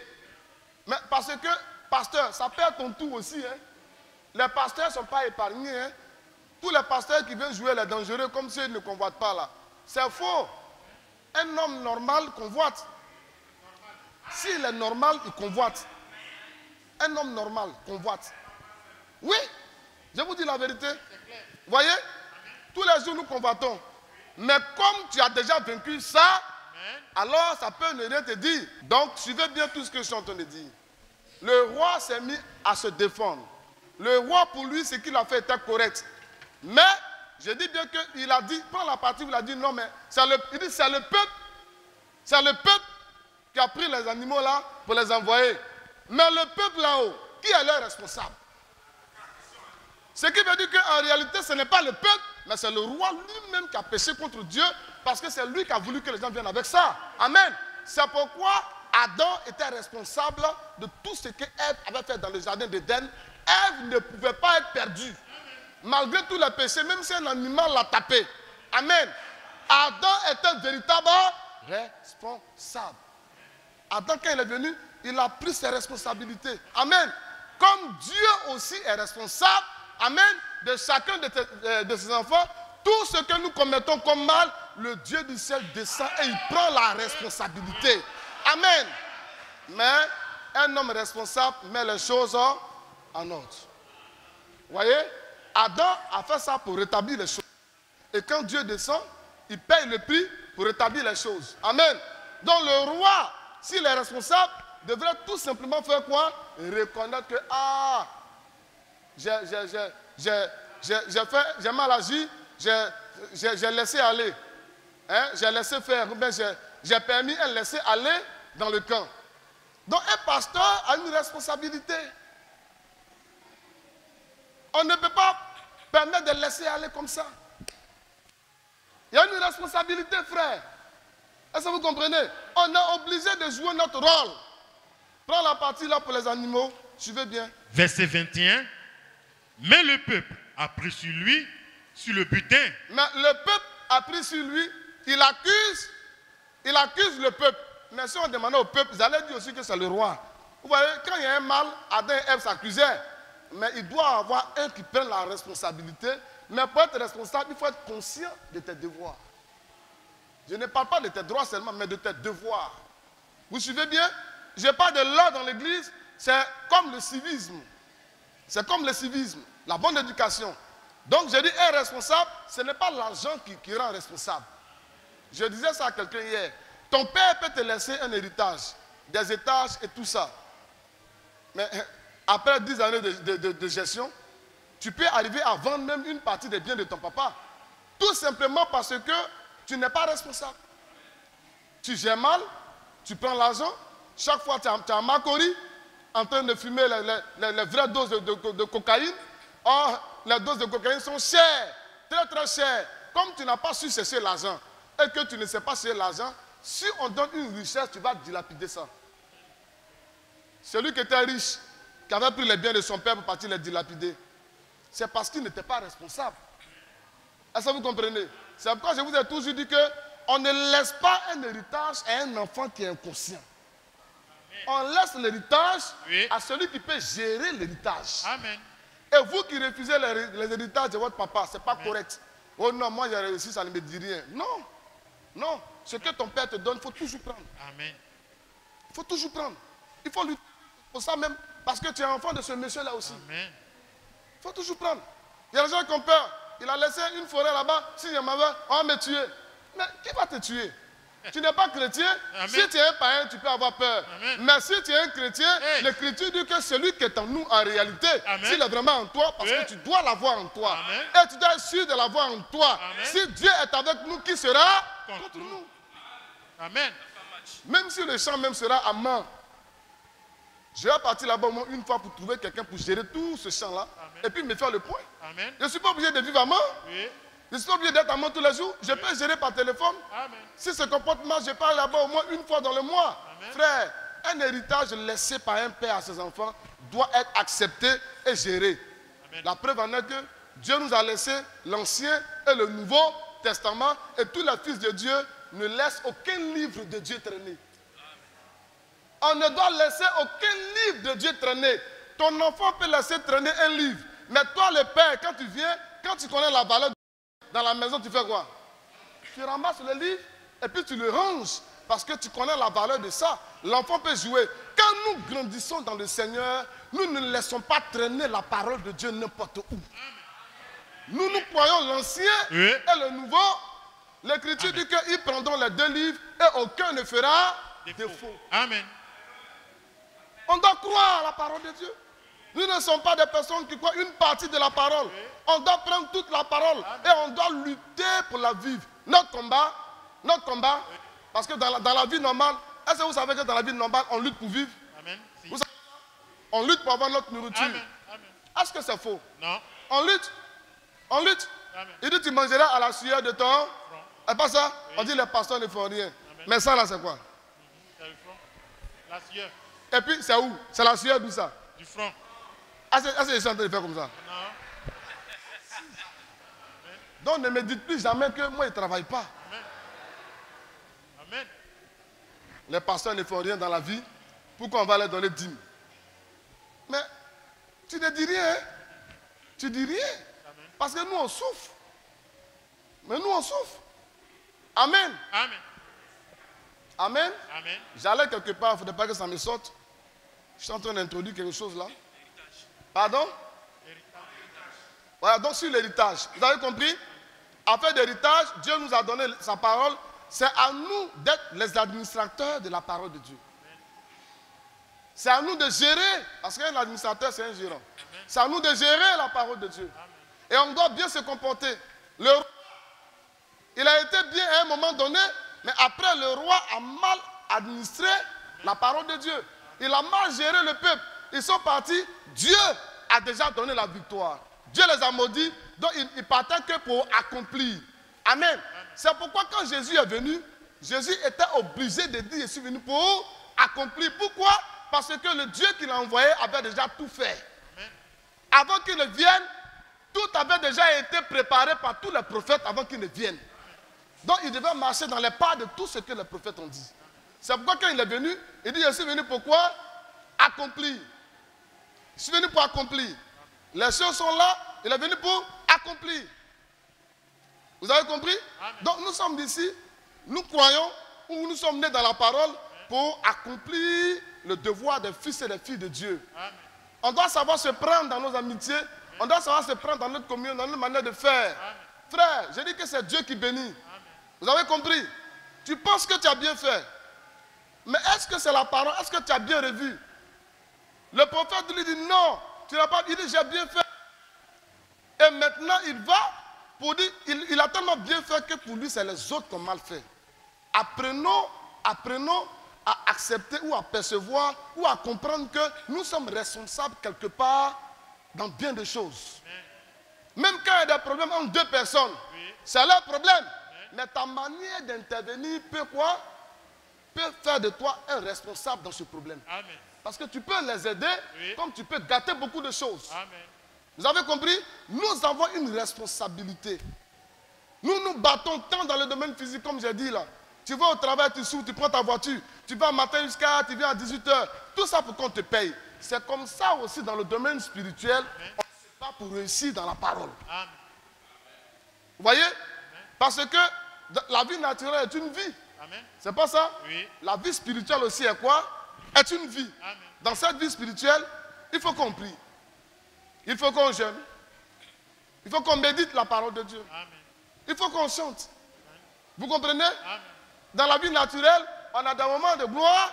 Mais parce que, pasteur, ça peut être ton tour aussi. Hein. Les pasteurs ne sont pas épargnés. Hein. Tous les pasteurs qui viennent jouer les dangereux comme ceux qui ne convoitent pas là. C'est faux. Un homme normal convoite. S'il est normal, il convoite. Un homme normal convoite. Oui, je vous dis la vérité. Vous voyez, tous les jours nous convoitons. Mais comme tu as déjà vaincu ça, alors ça peut ne rien te dire. Donc suivez bien tout ce que je suis en train de dire. Le roi s'est mis à se défendre. Le roi, pour lui, ce qu'il a fait était correct. Mais, je dis bien qu'il a dit, prends la partie où il a dit non, mais il dit c'est le peuple qui a pris les animaux là pour les envoyer. Mais le peuple là-haut, qui est leur responsable? Ce qui veut dire qu'en réalité, ce n'est pas le peuple, mais c'est le roi lui-même qui a péché contre Dieu, parce que c'est lui qui a voulu que les gens viennent avec ça. Amen. C'est pourquoi Adam était responsable de tout ce que Ève avait fait dans le jardin d'Éden. Ève ne pouvait pas être perdue. Malgré tous les péchés, même si un animal l'a tapé. Amen. Adam est un véritable responsable. Adam, quand il est venu, il a pris ses responsabilités. Amen. Comme Dieu aussi est responsable, amen, de chacun de ses enfants, tout ce que nous commettons comme mal, le Dieu du ciel descend et il prend la responsabilité. Amen. Mais un homme responsable met les choses en ordre. Vous voyez, Adam a fait ça pour rétablir les choses. Et quand Dieu descend, il paye le prix pour rétablir les choses. Amen. Donc le roi, s'il est responsable, devrait tout simplement faire quoi? Reconnaître que, j'ai mal agi, j'ai laissé aller. Hein? J'ai laissé faire, j'ai permis un laisser aller dans le camp. Donc un pasteur a une responsabilité. On ne peut pas permettre de laisser aller comme ça. Il y a une responsabilité, frère. Est-ce que vous comprenez? On est obligé de jouer notre rôle. Prends la partie là pour les animaux. Suivez bien. Verset 21. Mais le peuple a pris sur lui, sur le butin. Mais le peuple a pris sur lui. Il accuse le peuple. Mais si on demandait au peuple, ils allaient dire aussi que c'est le roi. Vous voyez, quand il y a un mal, Adam et Ève s'accusaient. Mais il doit y avoir un qui prenne la responsabilité. Mais pour être responsable, il faut être conscient de tes devoirs. Je ne parle pas de tes droits seulement, mais de tes devoirs. Vous suivez bien? Je parle de l'ordre dans l'église, c'est comme le civisme. C'est comme le civisme, la bonne éducation. Donc je dis, un responsable, ce n'est pas l'argent qui rend responsable. Je disais ça à quelqu'un hier. Ton père peut te laisser un héritage, des étages et tout ça. Mais après 10 années de gestion, tu peux arriver à vendre même une partie des biens de ton papa. Tout simplement parce que tu n'es pas responsable. Tu gères mal, tu prends l'argent, chaque fois tu es en Macori, en train de fumer les vraies doses de cocaïne. Or, les doses de cocaïne sont chères, très très chères. Comme tu n'as pas su chercher l'argent et que tu ne sais pas chercher l'argent, si on donne une richesse, tu vas dilapider ça. Celui qui était riche, qui avait pris les biens de son père pour partir les dilapider, c'est parce qu'il n'était pas responsable. Est-ce que vous comprenez? C'est pourquoi je vous ai toujours dit qu'on ne laisse pas un héritage à un enfant qui est inconscient. On laisse l'héritage à celui qui peut gérer l'héritage. Amen. Et vous qui refusez les héritages de votre papa, ce n'est pas correct. Oh non, moi j'ai réussi, ça ne me dit rien. Non, non. Ce que ton père te donne, il faut toujours prendre. Amen. Il faut toujours prendre. Il faut lutter pour ça même, parce que tu es enfant de ce monsieur-là aussi. Amen. Il faut toujours prendre. Il y a des gens qui ont peur. Il a laissé une forêt là-bas. Si je m'en vais, on va me tuer. Mais qui va te tuer? Tu n'es pas chrétien. Amen. Si tu es un païen, tu peux avoir peur. Amen. Mais si tu es un chrétien, l'Écriture dit que celui qui est en nous, en réalité, s'il est vraiment en toi, parce que tu dois l'avoir en toi. Amen. Et tu dois être sûr de l'avoir en toi. Amen. Si Dieu est avec nous, qui sera contre nous? Amen. Même si le champ même sera à main. Je vais partir là-bas au moins une fois pour trouver quelqu'un pour gérer tout ce champ-là. Et puis me faire le point. Amen. Je ne suis pas obligé de vivre à main. Oui. Je ne suis pas obligé d'être à main tous les jours. Je peux gérer par téléphone. Amen. Si ce comportement, je parle là-bas au moins une fois dans le mois. Amen. Frère, un héritage laissé par un père à ses enfants doit être accepté et géré. Amen. La preuve en est que Dieu nous a laissé l'Ancien et le Nouveau Testament. Et tous les fils de Dieu ne laissent aucun livre de Dieu traîner. On ne doit laisser aucun livre de Dieu traîner. Ton enfant peut laisser traîner un livre. Mais toi, le père, quand tu viens, quand tu connais la valeur dans la maison, tu fais quoi? Tu ramasses le livre et puis tu le ranges. Parce que tu connais la valeur de ça. L'enfant peut jouer. Quand nous grandissons dans le Seigneur, nous ne laissons pas traîner la parole de Dieu n'importe où. Nous croyons l'Ancien et le Nouveau. L'Écriture dit qu'ils prendront les deux livres et aucun ne fera défaut. Amen. On doit croire à la parole de Dieu. Nous ne sommes pas des personnes qui croient une partie de la parole. On doit prendre toute la parole et on doit lutter pour la vivre. Notre combat, parce que dans la vie normale, est-ce que vous savez que dans la vie normale, on lutte pour vivre? Amen. Si. Vous savez, On lutte pour avoir notre nourriture. Amen. Amen. Est-ce que c'est faux? Non. On lutte. On lutte. Amen. Il dit tu mangeras à la sueur de ton. Front. C'est pas ça? Oui. On dit les pasteurs ne font rien. Amen. Mais ça là c'est quoi? C'est le front. La sueur. Et puis c'est où? C'est la sueur d'où ça? Du front. Est-ce que je suis en train de faire comme ça? Non. Donc ne me dites plus jamais que moi je ne travaille pas. Amen. Amen. Les pasteurs ne font rien dans la vie. Pourquoi on va leur donner 10 000? Mais tu ne dis rien. Hein? Tu dis rien. Amen. Parce que nous on souffre. Mais nous on souffre. Amen. Amen. Amen. Amen. J'allais quelque part, il ne faudrait pas que ça me sorte. Je suis en train d'introduire quelque chose là. Pardon? Voilà, donc sur l'héritage. Vous avez compris? Afin d'héritage, Dieu nous a donné sa parole. C'est à nous d'être les administrateurs de la parole de Dieu. C'est à nous de gérer, parce qu'un administrateur, c'est un gérant. C'est à nous de gérer la parole de Dieu. Et on doit bien se comporter. Le roi, il a été bien à un moment donné, mais après le roi a mal administré la parole de Dieu. Il a mal géré le peuple. Ils sont partis, Dieu a déjà donné la victoire. Dieu les a maudits, donc ils partaient que pour accomplir. Amen. C'est pourquoi quand Jésus est venu, Jésus était obligé de dire, je suis venu pour accomplir. Pourquoi? Parce que le Dieu qui l'a envoyé avait déjà tout fait. Avant qu'il ne vienne, tout avait déjà été préparé par tous les prophètes avant qu'ils ne viennent. Donc il devait marcher dans les pas de tout ce que les prophètes ont dit. C'est pourquoi quand il est venu, il dit, je suis venu pour quoi? Accomplir. Je suis venu pour accomplir. Les choses sont là, il est venu pour accomplir. Vous avez compris? Amen. Donc nous sommes ici, nous croyons, ou nous sommes nés dans la parole pour accomplir le devoir des fils et des filles de Dieu. Amen. On doit savoir se prendre dans nos amitiés, on doit savoir se prendre dans notre communion, dans notre manière de faire. Amen. Frère, je dis que c'est Dieu qui bénit. Amen. Vous avez compris? Tu penses que tu as bien fait. Mais est-ce que c'est la parole? Est-ce que tu as bien revu? Le prophète lui dit non, tu n'as pas. Il dit j'ai bien fait. Et maintenant il va pour dire, il a tellement bien fait que pour lui c'est les autres qui ont mal fait. Apprenons à accepter ou à percevoir ou à comprendre que nous sommes responsables quelque part dans bien des choses. Même quand il y a des problèmes entre deux personnes, Oui. c'est leur problème. Mais ta manière d'intervenir peut quoi? Peut faire de toi un responsable dans ce problème. Amen. Parce que tu peux les aider, Oui. comme tu peux gâter beaucoup de choses. Amen. Vous avez compris? Nous avons une responsabilité. Nous nous battons tant dans le domaine physique, comme j'ai dit là. Tu vas au travail, tu souffres, tu prends ta voiture, tu vas matin jusqu'à, tu viens à 18h. Tout ça pour qu'on te paye. C'est comme ça aussi dans le domaine spirituel. On ne sait pas pour réussir dans la parole. Amen. Vous voyez? Parce que la vie naturelle est une vie. Amen. C'est pas ça? Oui. La vie spirituelle aussi est quoi? Est une vie. Amen. Dans cette vie spirituelle, il faut qu'on prie. Il faut qu'on jeûne. Il faut qu'on médite la parole de Dieu. Amen. Il faut qu'on chante. Vous comprenez? Amen. Dans la vie naturelle, on a des moments de gloire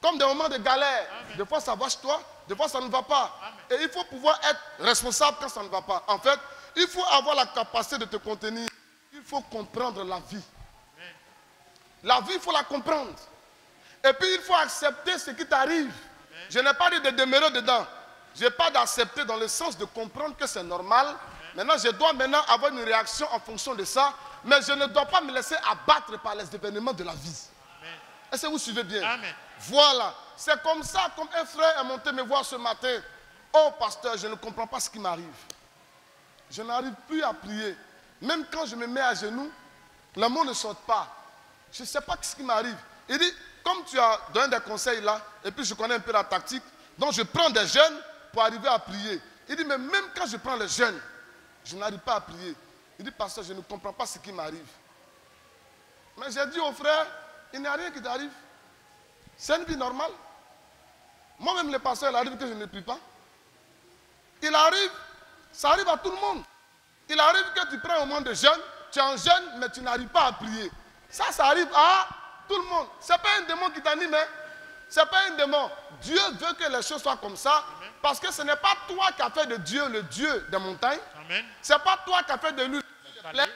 comme des moments de galère. Amen. Des fois ça va chez toi, des fois ça ne va pas. Amen. Et il faut pouvoir être responsable quand ça ne va pas. En fait, il faut avoir la capacité de te contenir. Il faut comprendre la vie. Amen. La vie, il faut la comprendre. Et puis il faut accepter ce qui t'arrive. Je n'ai pas dit de demeurer dedans. Je n'ai pas d'accepter dans le sens de comprendre que c'est normal. Maintenant, je dois maintenant avoir une réaction en fonction de ça. Mais je ne dois pas me laisser abattre par les événements de la vie. Amen. Est-ce que vous suivez bien? Amen. Voilà. C'est comme ça, comme un frère est monté me voir ce matin. Oh pasteur, je ne comprends pas ce qui m'arrive. Je n'arrive plus à prier. Même quand je me mets à genoux, les mots ne sortent pas. Je ne sais pas ce qui m'arrive. Il dit, comme tu as donné des conseils là, et puis je connais un peu la tactique, donc je prends des jeûnes pour arriver à prier. Il dit, mais même quand je prends les jeûnes, je n'arrive pas à prier. Il dit, pasteur, je ne comprends pas ce qui m'arrive. Mais j'ai dit au frère, il n'y a rien qui t'arrive. C'est une vie normale. Moi-même, le pasteur, il arrive que je ne prie pas. Il arrive, ça arrive à tout le monde. Il arrive que tu prends un moment de jeûne, tu es en jeûne, mais tu n'arrives pas à prier. Ça arrive à tout le monde. Ce n'est pas un démon qui t'anime. Hein? Ce n'est pas un démon. Dieu veut que les choses soient comme ça. Amen. Parce que ce n'est pas toi qui as fait de Dieu le Dieu des montagnes. Amen. Ce n'est pas toi qui as fait de lui le Dieu des plaines.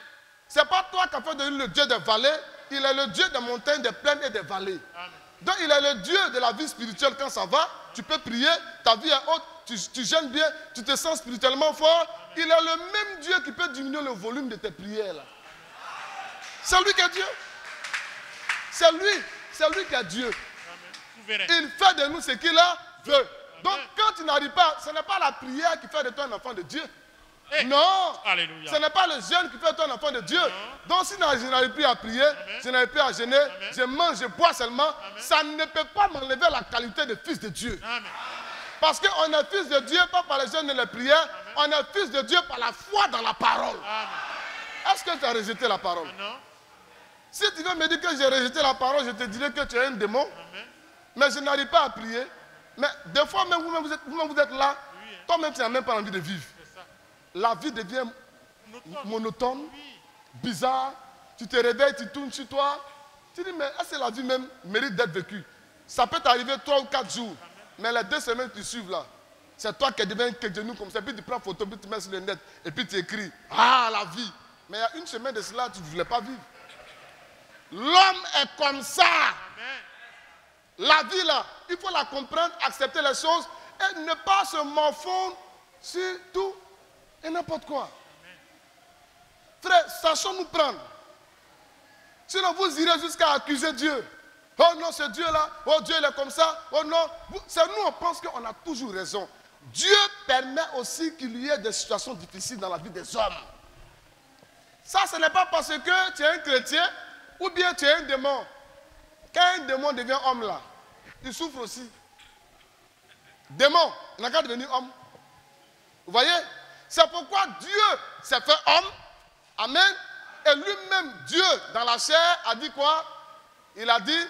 Ce n'est pas toi qui as fait de lui le Dieu des vallées. Il est le Dieu des montagnes, des plaines et des vallées. Amen. Donc il est le Dieu de la vie spirituelle quand ça va. tu peux prier, ta vie est haute, tu jeûnes bien, tu te sens spirituellement fort. Il est le même Dieu qui peut diminuer le volume de tes prières. Là. C'est lui qui est Dieu. C'est lui qui est Dieu. Il fait de nous ce qu'il veut. Donc quand tu n'arrives pas, ce n'est pas la prière qui fait de toi un enfant de Dieu. Non, Alléluia. Ce n'est pas le jeûne qui fait de toi un enfant de Dieu. Donc si je n'arrive plus à prier, je n'arrive plus à jeûner, je mange, je bois seulement, ça ne peut pas m'enlever la qualité de fils de Dieu. Amen. Parce qu'on est fils de Dieu, pas par les jeûnes et les prières, on est fils de Dieu par la foi dans la parole. Est-ce que tu as rejeté la parole? Non. Si tu veux me dire que j'ai rejeté la parole, je te dirai que tu es un démon. Mais je n'arrive pas à prier. Mais des fois, même vous-même vous êtes là. Toi-même, tu n'as même pas envie de vivre. La vie devient monotone, bizarre. Tu te réveilles, tu tournes sur toi. Tu dis, mais est-ce que la vie même mérite d'être vécue? Ça peut t'arriver 3 ou 4 jours. Mais les 2 semaines qui suivent là, c'est toi qui deviens que genoux comme ça. Puis tu prends photo, puis tu mets sur le net. Et puis tu écris, ah, la vie. Mais il y a une semaine de cela, tu ne voulais pas vivre. L'homme est comme ça. La vie là, il faut la comprendre, accepter les choses et ne pas se morfondre sur tout et n'importe quoi. Frère, sachons-nous prendre. Sinon vous irez jusqu'à accuser Dieu. Oh non, ce Dieu-là, oh Dieu il est comme ça, oh non. C'est nous, on pense qu'on a toujours raison. Dieu permet aussi qu'il y ait des situations difficiles dans la vie des hommes. Ça, ce n'est pas parce que tu es un chrétien ou bien tu es un démon. Quand un démon devient homme là, il souffre aussi. Démon, il n'a qu'à devenir homme. Vous voyez? C'est pourquoi Dieu s'est fait homme. Amen. Et lui-même, Dieu, dans la chair, a dit quoi? Il a dit,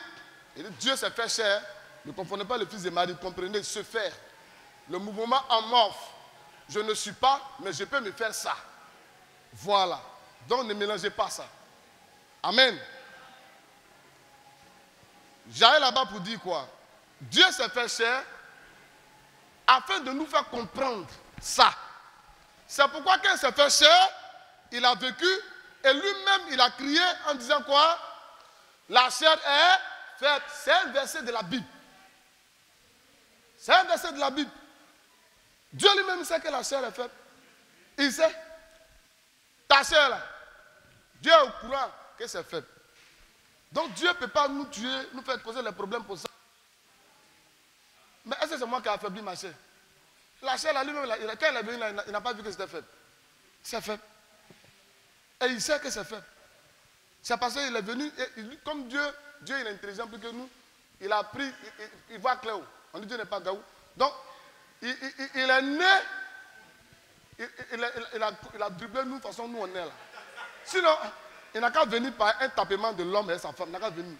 Dieu s'est fait chair. Ne confondez pas le fils de Marie, comprenez, se faire. Le mouvement amorphe. Je ne suis pas, mais je peux me faire ça. Voilà. Donc ne mélangez pas ça. Amen. J'allais là-bas pour dire quoi? Dieu s'est fait chair afin de nous faire comprendre ça. C'est pourquoi quand il s'est fait chair, il a vécu et lui-même il a crié en disant quoi? La chair est faite. C'est un verset de la Bible. C'est un verset de la Bible. Dieu lui-même sait que la chair est faite. Il sait. Ta chair là, Dieu est au courant que c'est fait. Donc Dieu ne peut pas nous tuer, nous faire causer les problèmes pour ça. Mais est-ce que c'est moi qui ai affaibli ma chair? La chair là, lui-même, quand il est venu là, il n'a pas vu que c'était fait. C'est fait. Et il sait que c'est fait. C'est parce qu'il est venu, et comme Dieu il est intelligent plus que nous, il a pris, il voit clair. On dit Dieu n'est pas gaou. Donc, il est né, il a dribblé nous de façon nous on est là. Sinon, il n'a qu'à venir par un tapement de l'homme et sa femme. Il n'a qu'à venir.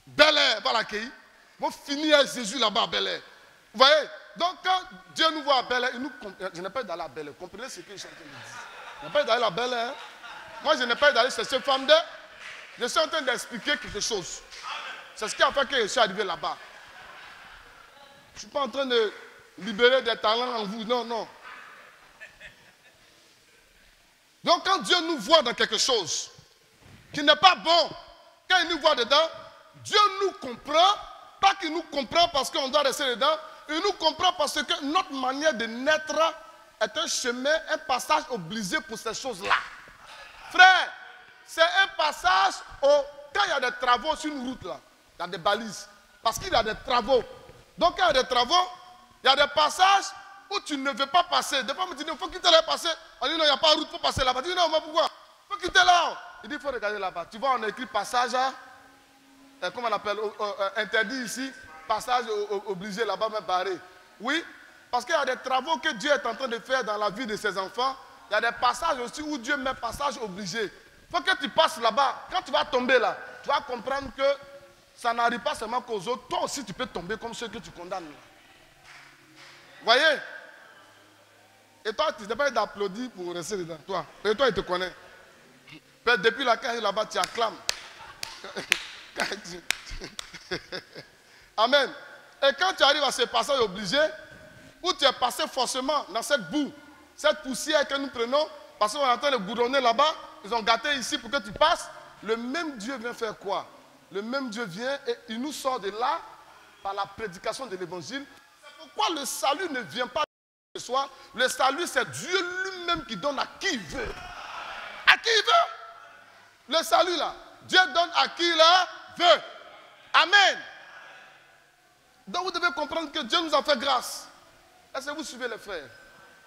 Bel-Air, va l'accueillir. Vous finissez avec Jésus là-bas à Bel-Air. Vous voyez? Donc quand Dieu nous voit à Bel-Air, je n'ai pas d'aller à Bel-Air. Comprenez ce que je suis en train de dire. Je n'ai pas d'aller à Bel-Air. Moi, je n'ai pas d'aller chez cette femme là. Je suis en train d'expliquer quelque chose. C'est ce qui a fait que je suis arrivé là-bas. Je ne suis pas en train de libérer des talents en vous. Non, non. Donc quand Dieu nous voit dans quelque chose qui n'est pas bon, quand il nous voit dedans, Dieu nous comprend, pas qu'il nous comprend parce qu'on doit rester dedans, il nous comprend parce que notre manière de naître est un chemin, un passage obligé pour ces choses-là. Frère, c'est un passage quand il y a des travaux sur une route là, il y a des balises, parce qu'il y a des travaux. Donc quand il y a des travaux, il y a des passages où tu ne veux pas passer. Des fois, on me dit, il faut quitter là, passer. On dit, non, il n'y a pas de route, il faut passer là-bas. Tu dis, non, mais pourquoi? Il faut quitter là. Il dit, il faut regarder là-bas. Tu vois, on a écrit passage, comment on appelle, interdit ici, passage obligé là-bas, même barré. Oui, parce qu'il y a des travaux que Dieu est en train de faire dans la vie de ses enfants. Il y a des passages aussi où Dieu met passage obligé. Il faut que tu passes là-bas. Quand tu vas tomber là, tu vas comprendre que ça n'arrive pas seulement qu'aux autres. Toi aussi, tu peux tomber comme ceux que tu condamnes. Vous voyez? Et toi, tu n'as pas d'applaudir pour rester dedans. Toi, et toi, il te connaît. Depuis la carrière là-bas, tu acclames. Amen. Et quand tu arrives à ce passage obligé, où tu es passé forcément dans cette boue, cette poussière que nous prenons, parce qu'on est en train de goudronner là-bas, ils ont gâté ici pour que tu passes, le même Dieu vient faire quoi? Le même Dieu vient et il nous sort de là par la prédication de l'évangile. pourquoi le salut ne vient pas de soi. Le salut, c'est Dieu lui-même qui donne à qui il veut. À qui il veut. Le salut là, Dieu donne à qui il veut. Amen. Donc vous devez comprendre que Dieu nous a fait grâce. Est-ce que vous suivez les frères?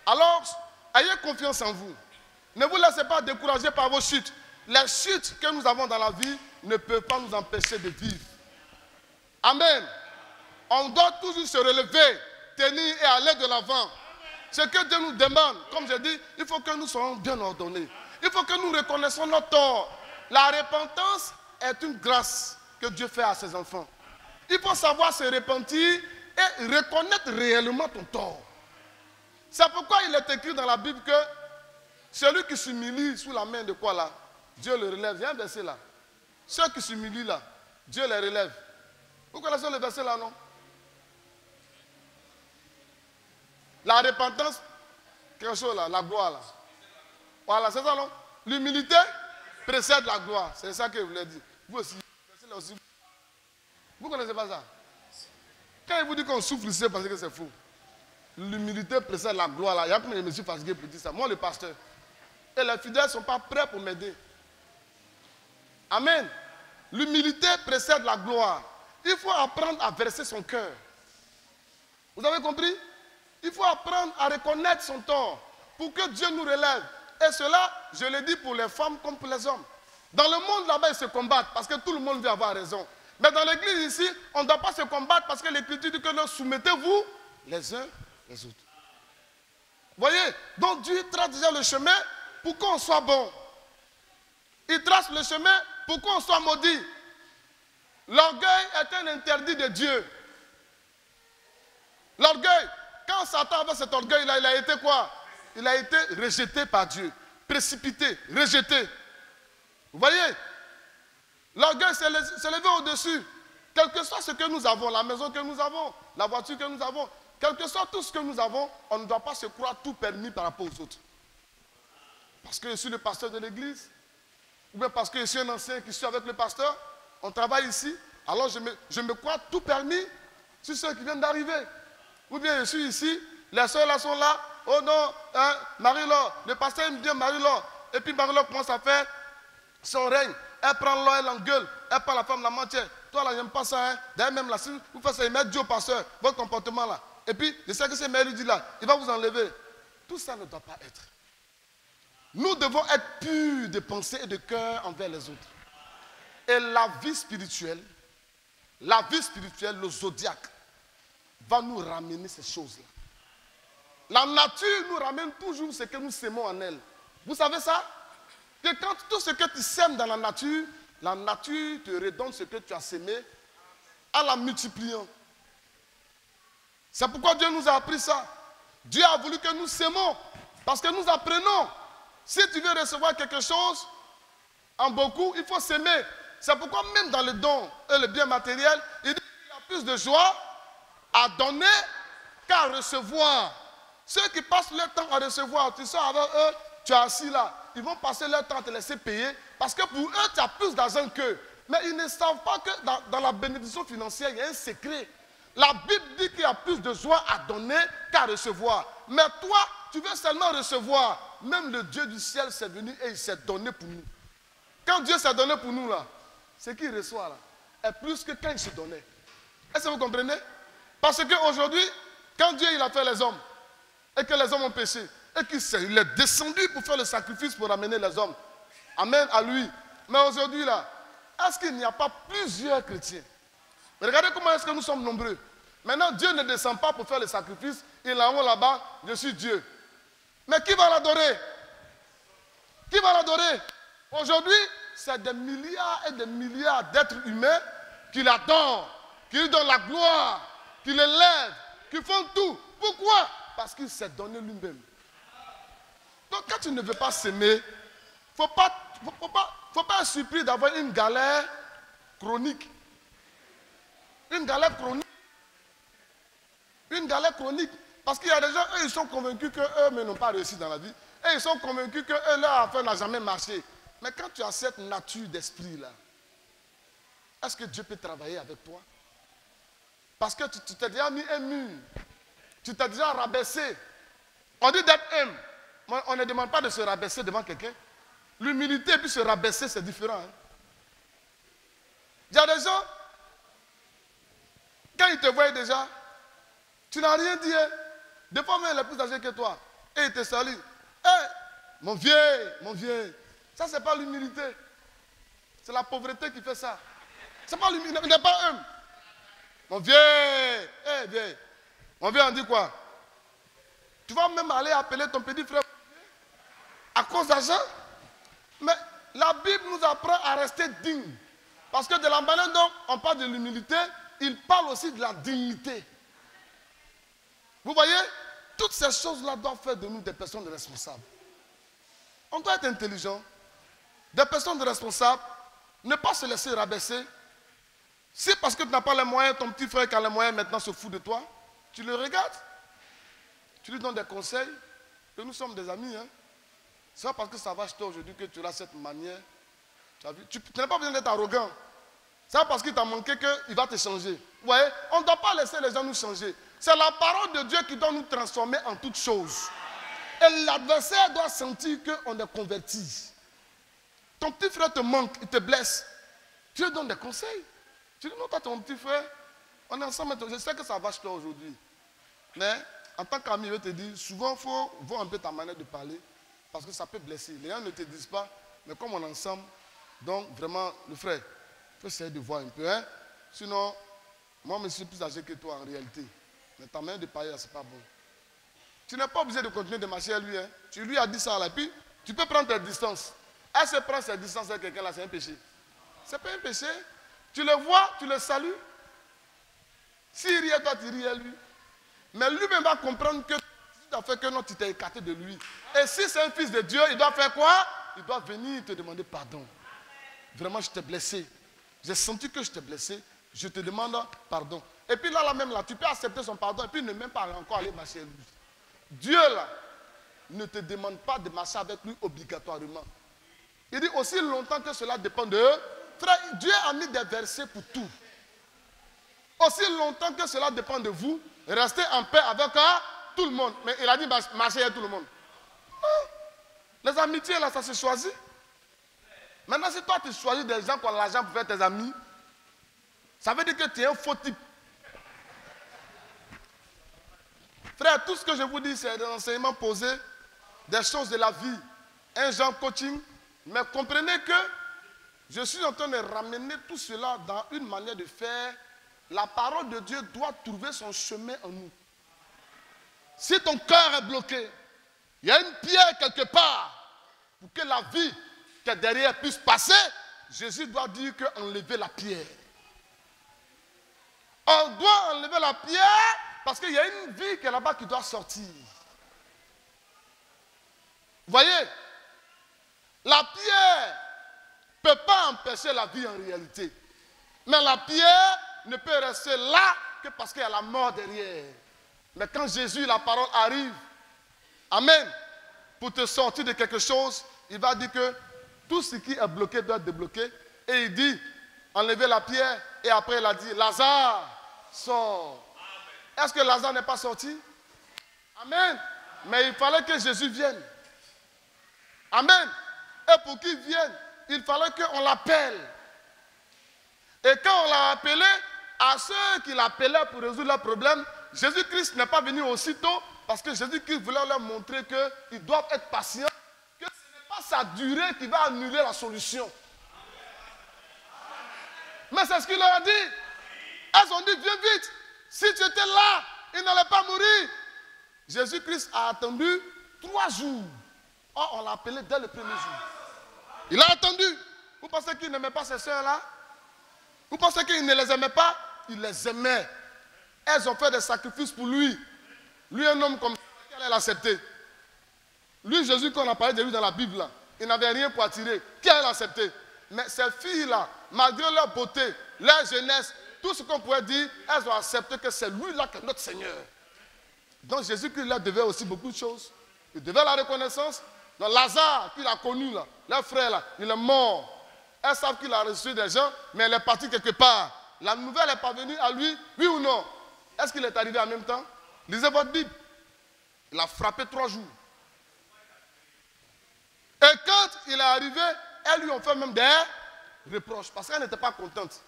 Alors, ayez confiance en vous. Ne vous laissez pas décourager par vos chutes. Les chutes que nous avons dans la vie ne peuvent pas nous empêcher de vivre. Amen. On doit toujours se relever, tenir et aller de l'avant. Ce que Dieu nous demande, comme je dis, il faut que nous soyons bien ordonnés. Il faut que nous reconnaissons notre tort. La repentance est une grâce que Dieu fait à ses enfants. Il faut savoir se repentir et reconnaître réellement ton tort. C'est pourquoi il est écrit dans la Bible que celui qui s'humilie sous la main de quoi là, Dieu le relève. Il y a un verset là. Ceux qui s'humilient là, Dieu les relève. Vous connaissez le verset là, non? La repentance, quelque chose là, la gloire là. Voilà, c'est ça non? L'humilité précède la gloire. C'est ça que je voulais dire. Vous aussi, là aussi. Vous ne connaissez pas ça? Quand il vous dit qu'on souffre, c'est parce que c'est faux. L'humilité précède la gloire là. Il y a combien de messieurs fatigués pour dire ça? Moi, le pasteur. Et les fidèles ne sont pas prêts pour m'aider. Amen. L'humilité précède la gloire. Il faut apprendre à verser son cœur. Vous avez compris? Il faut apprendre à reconnaître son tort pour que Dieu nous relève. Et cela, je le dis pour les femmes comme pour les hommes. Dans le monde là-bas, ils se combattent parce que tout le monde veut avoir raison. Mais dans l'église ici, on ne doit pas se combattre parce que l'Écriture dit que soumettez-vous les uns les autres. Vous voyez? Donc Dieu trace déjà le chemin pour qu'on soit bon. Il trace le chemin pour qu'on soit maudit. L'orgueil est un interdit de Dieu. L'orgueil, quand Satan avait cet orgueil-là, il a été quoi? Il a été rejeté par Dieu. Précipité, rejeté. Vous voyez? L'orgueil s'est levé au-dessus. Quel que soit ce que nous avons, la maison que nous avons, la voiture que nous avons, quel que soit tout ce que nous avons, on ne doit pas se croire tout permis par rapport aux autres. Parce que je suis le pasteur de l'église, ou bien parce que je suis un ancien qui suis avec le pasteur, on travaille ici, alors je me crois tout permis sur ceux qui viennent d'arriver. Ou bien je suis ici, les soeurs là sont là, oh non, hein, Marie-Laure, le pasteur aime bien Marie-Laure. Et puis Marie-Laure commence à faire son règne. Elle prend l'eau, elle engueule, elle prend la femme la mentière. Toi là, j'aime pas ça, hein. D'ailleurs même là, si vous faites ça, il met Dieu au pasteur, votre comportement là. Et puis, je sais que c'est Mère lui dit là, il va vous enlever. Tout ça ne doit pas être. Nous devons être purs de pensée et de cœur envers les autres. Et la vie spirituelle, le zodiaque, va nous ramener ces choses-là. La nature nous ramène toujours ce que nous sémons en elle. Vous savez ça? Que quand tout ce que tu sèmes dans la nature te redonne ce que tu as sémé en la multipliant. C'est pourquoi Dieu nous a appris ça. Dieu a voulu que nous sémons, parce que nous apprenons. Si tu veux recevoir quelque chose en beaucoup, il faut s'aimer. C'est pourquoi même dans les dons et le bien matériel, il dit qu'il y a plus de joie à donner qu'à recevoir. Ceux qui passent leur temps à recevoir, tu sors avec eux, tu es assis là, ils vont passer leur temps à te laisser payer parce que pour eux, tu as plus d'argent qu'eux. Mais ils ne savent pas que dans la bénédiction financière, il y a un secret. La Bible dit qu'il y a plus de joie à donner qu'à recevoir. Mais toi, tu veux seulement recevoir. Même le Dieu du ciel s'est venu et il s'est donné pour nous. Quand Dieu s'est donné pour nous là, ce qu'il reçoit là, est plus que quand il se donnait. Est-ce que vous comprenez? Parce qu'aujourd'hui, quand Dieu il a fait les hommes, et que les hommes ont péché, et qu'il est descendu pour faire le sacrifice pour amener les hommes, amen, à lui. Mais aujourd'hui là, est-ce qu'il n'y a pas plusieurs chrétiens? Regardez comment est-ce que nous sommes nombreux. Maintenant, Dieu ne descend pas pour faire le sacrifice. Il est en haut là-bas, je suis Dieu. Mais qui va l'adorer? Qui va l'adorer? Aujourd'hui, c'est des milliards et des milliards d'êtres humains qui l'adorent, qui lui donnent la gloire, qui l'élèvent, qui font tout. Pourquoi? Parce qu'il s'est donné lui-même. Donc quand tu ne veux pas s'aimer, il ne faut pas être surpris d'avoir une galère chronique. Une galère chronique. Une galère chronique. Parce qu'il y a des gens, eux, ils sont convaincus qu'eux n'ont pas réussi dans la vie. Et ils sont convaincus que leur affaire n'a jamais marché. Mais quand tu as cette nature d'esprit-là, est-ce que Dieu peut travailler avec toi? Parce que tu t'es déjà mis un mur. Tu t'es déjà rabaissé. On dit d'être humble. On ne demande pas de se rabaisser devant quelqu'un. L'humilité et puis se rabaisser, c'est différent. Hein? Il y a des gens, quand ils te voient déjà, tu n'as rien dit. Hein? Des fois, même, il est plus âgé que toi. Et il te salue. Hey, mon vieux. Ça, ce n'est pas l'humilité. C'est la pauvreté qui fait ça. Ce n'est pas l'humilité. Il n'est pas humble. Mon vieux. Hey, vieux. Mon vieux, on dit quoi? Tu vas même aller appeler ton petit frère à cause d'argent. Mais la Bible nous apprend à rester digne. Parce que de la manière dont on parle de l'humilité, il parle aussi de la dignité. Vous voyez, toutes ces choses-là doivent faire de nous des personnes responsables. On doit être intelligent. Des personnes responsables, ne pas se laisser rabaisser. Si parce que tu n'as pas les moyens, ton petit frère qui a les moyens maintenant se fout de toi, tu le regardes. Tu lui donnes des conseils, que nous sommes des amis. Hein. C'est pas parce que ça va chez toi aujourd'hui que tu as cette manière. Tu n'as pas besoin d'être arrogant. C'est pas parce qu'il t'a manqué qu'il va te changer. Vous voyez, on ne doit pas laisser les gens nous changer. C'est la parole de Dieu qui doit nous transformer en toutes choses. Et l'adversaire doit sentir qu'on est converti. Ton petit frère te manque, il te blesse. Tu lui donnes des conseils. Tu dis non, toi, ton petit frère, on est ensemble. Je sais que ça va chez toi aujourd'hui. Mais en tant qu'ami, je te dis, souvent, il faut voir un peu ta manière de parler. Parce que ça peut blesser. Les gens ne te disent pas, mais comme on est ensemble, donc vraiment, le frère, il faut essayer de voir un peu. Hein? Sinon, moi, je suis plus âgé que toi en réalité. Mais ta manière de parler, ce n'est pas bon. Tu n'es pas obligé de continuer de marcher à lui. Hein? Tu lui as dit ça là, puis tu peux prendre tes distances. Elle se prend ses distances avec quelqu'un là, c'est un péché. Ce n'est pas un péché. Tu le vois, tu le salues. S'il rit à toi, tu ris à lui. Mais lui-même va comprendre que tu as fait que non, tu t'es écarté de lui. Et si c'est un fils de Dieu, il doit faire quoi? Il doit venir te demander pardon. Vraiment, je t'ai blessé. J'ai senti que je t'ai blessé. Je te demande pardon. Et puis là, même là, tu peux accepter son pardon et puis ne même pas encore aller marcher avec lui. Dieu là, ne te demande pas de marcher avec lui obligatoirement. Il dit aussi longtemps que cela dépend de eux. Frère, Dieu a mis des versets pour tout. Aussi longtemps que cela dépend de vous, restez en paix avec tout le monde. Mais il a dit marcher avec tout le monde. Non. Les amitiés là, ça se choisit. Maintenant, si toi tu choisis des gens qui ont l'argent pour faire tes amis, ça veut dire que tu es un faux type. Frère, tout ce que je vous dis, c'est des enseignements posés, des choses de la vie, un genre coaching. Mais comprenez que je suis en train de ramener tout cela dans une manière de faire. La parole de Dieu doit trouver son chemin en nous. Si ton cœur est bloqué, il y a une pierre quelque part pour que la vie qui est derrière puisse passer. Jésus doit dire qu'enlever la pierre. On doit enlever la pierre parce qu'il y a une vie qui est là-bas qui doit sortir. Vous voyez, la pierre ne peut pas empêcher la vie en réalité. Mais la pierre ne peut rester là que parce qu'il y a la mort derrière. Mais quand Jésus, la parole arrive, amen, pour te sortir de quelque chose, il va dire que tout ce qui est bloqué doit être débloqué. Et il dit, enlevez la pierre. Et après il a dit, Lazare, sort. Est-ce que Lazare n'est pas sorti? Amen. Mais il fallait que Jésus vienne. Amen. Et pour qu'il vienne, il fallait qu'on l'appelle. Et quand on l'a appelé, à ceux qui l'appelaient pour résoudre leurs problèmes, Jésus-Christ n'est pas venu aussitôt parce que Jésus-Christ voulait leur montrer qu'ils doivent être patients, que ce n'est pas sa durée qui va annuler la solution. Mais c'est ce qu'il leur a dit. Elles ont dit, viens vite. Si tu étais là, il n'allait pas mourir. Jésus-Christ a attendu 3 jours. Oh, on l'a appelé dès le premier jour. Il a attendu. Vous pensez qu'il n'aimait pas ces soeurs-là? Vous pensez qu'il ne les aimait pas? Il les aimait. Elles ont fait des sacrifices pour lui. Lui, un homme comme ça, qui allait l'accepter? Lui, Jésus, qu'on a parlé de lui dans la Bible, là, il n'avait rien pour attirer. Qui allait l'accepter? Mais ces filles-là, malgré leur beauté, leur jeunesse, tout ce qu'on pourrait dire, elles ont accepté que c'est lui-là qui est notre Seigneur. Donc Jésus-Christ leur devait aussi beaucoup de choses. Il devait la reconnaissance. Donc Lazare, qu'il a connu, là, leur frère, là, il est mort. Elles savent qu'il a reçu des gens, mais elle est partie quelque part. La nouvelle est parvenue à lui, oui ou non? Est-ce qu'il est arrivé en même temps? Lisez votre Bible. Il a frappé 3 jours. Et quand il est arrivé, elles lui ont fait même des reproches parce qu'elle n'était pas contente.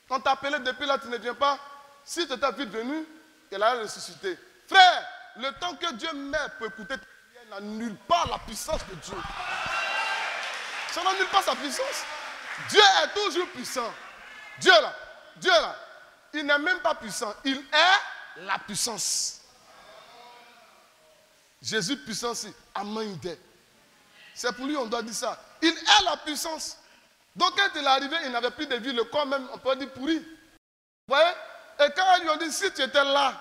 Quand tu appelé depuis là, tu ne viens pas. Si tu étais vite venu, elle allait ressusciter. Frère, le temps que Dieu met pour écouter ta prière n'annule pas la puissance de Dieu. Ça n'annule pas sa puissance. Dieu est toujours puissant. Dieu là, il n'est même pas puissant. Il est la puissance. Jésus puissant, c'est Amaïde. C'est pour lui on doit dire ça. Il est la puissance. Donc quand il est arrivé, il n'avait plus de vie, le corps même, on peut dire pourri. Vous voyez? Et quand ils lui ont dit, si tu étais là,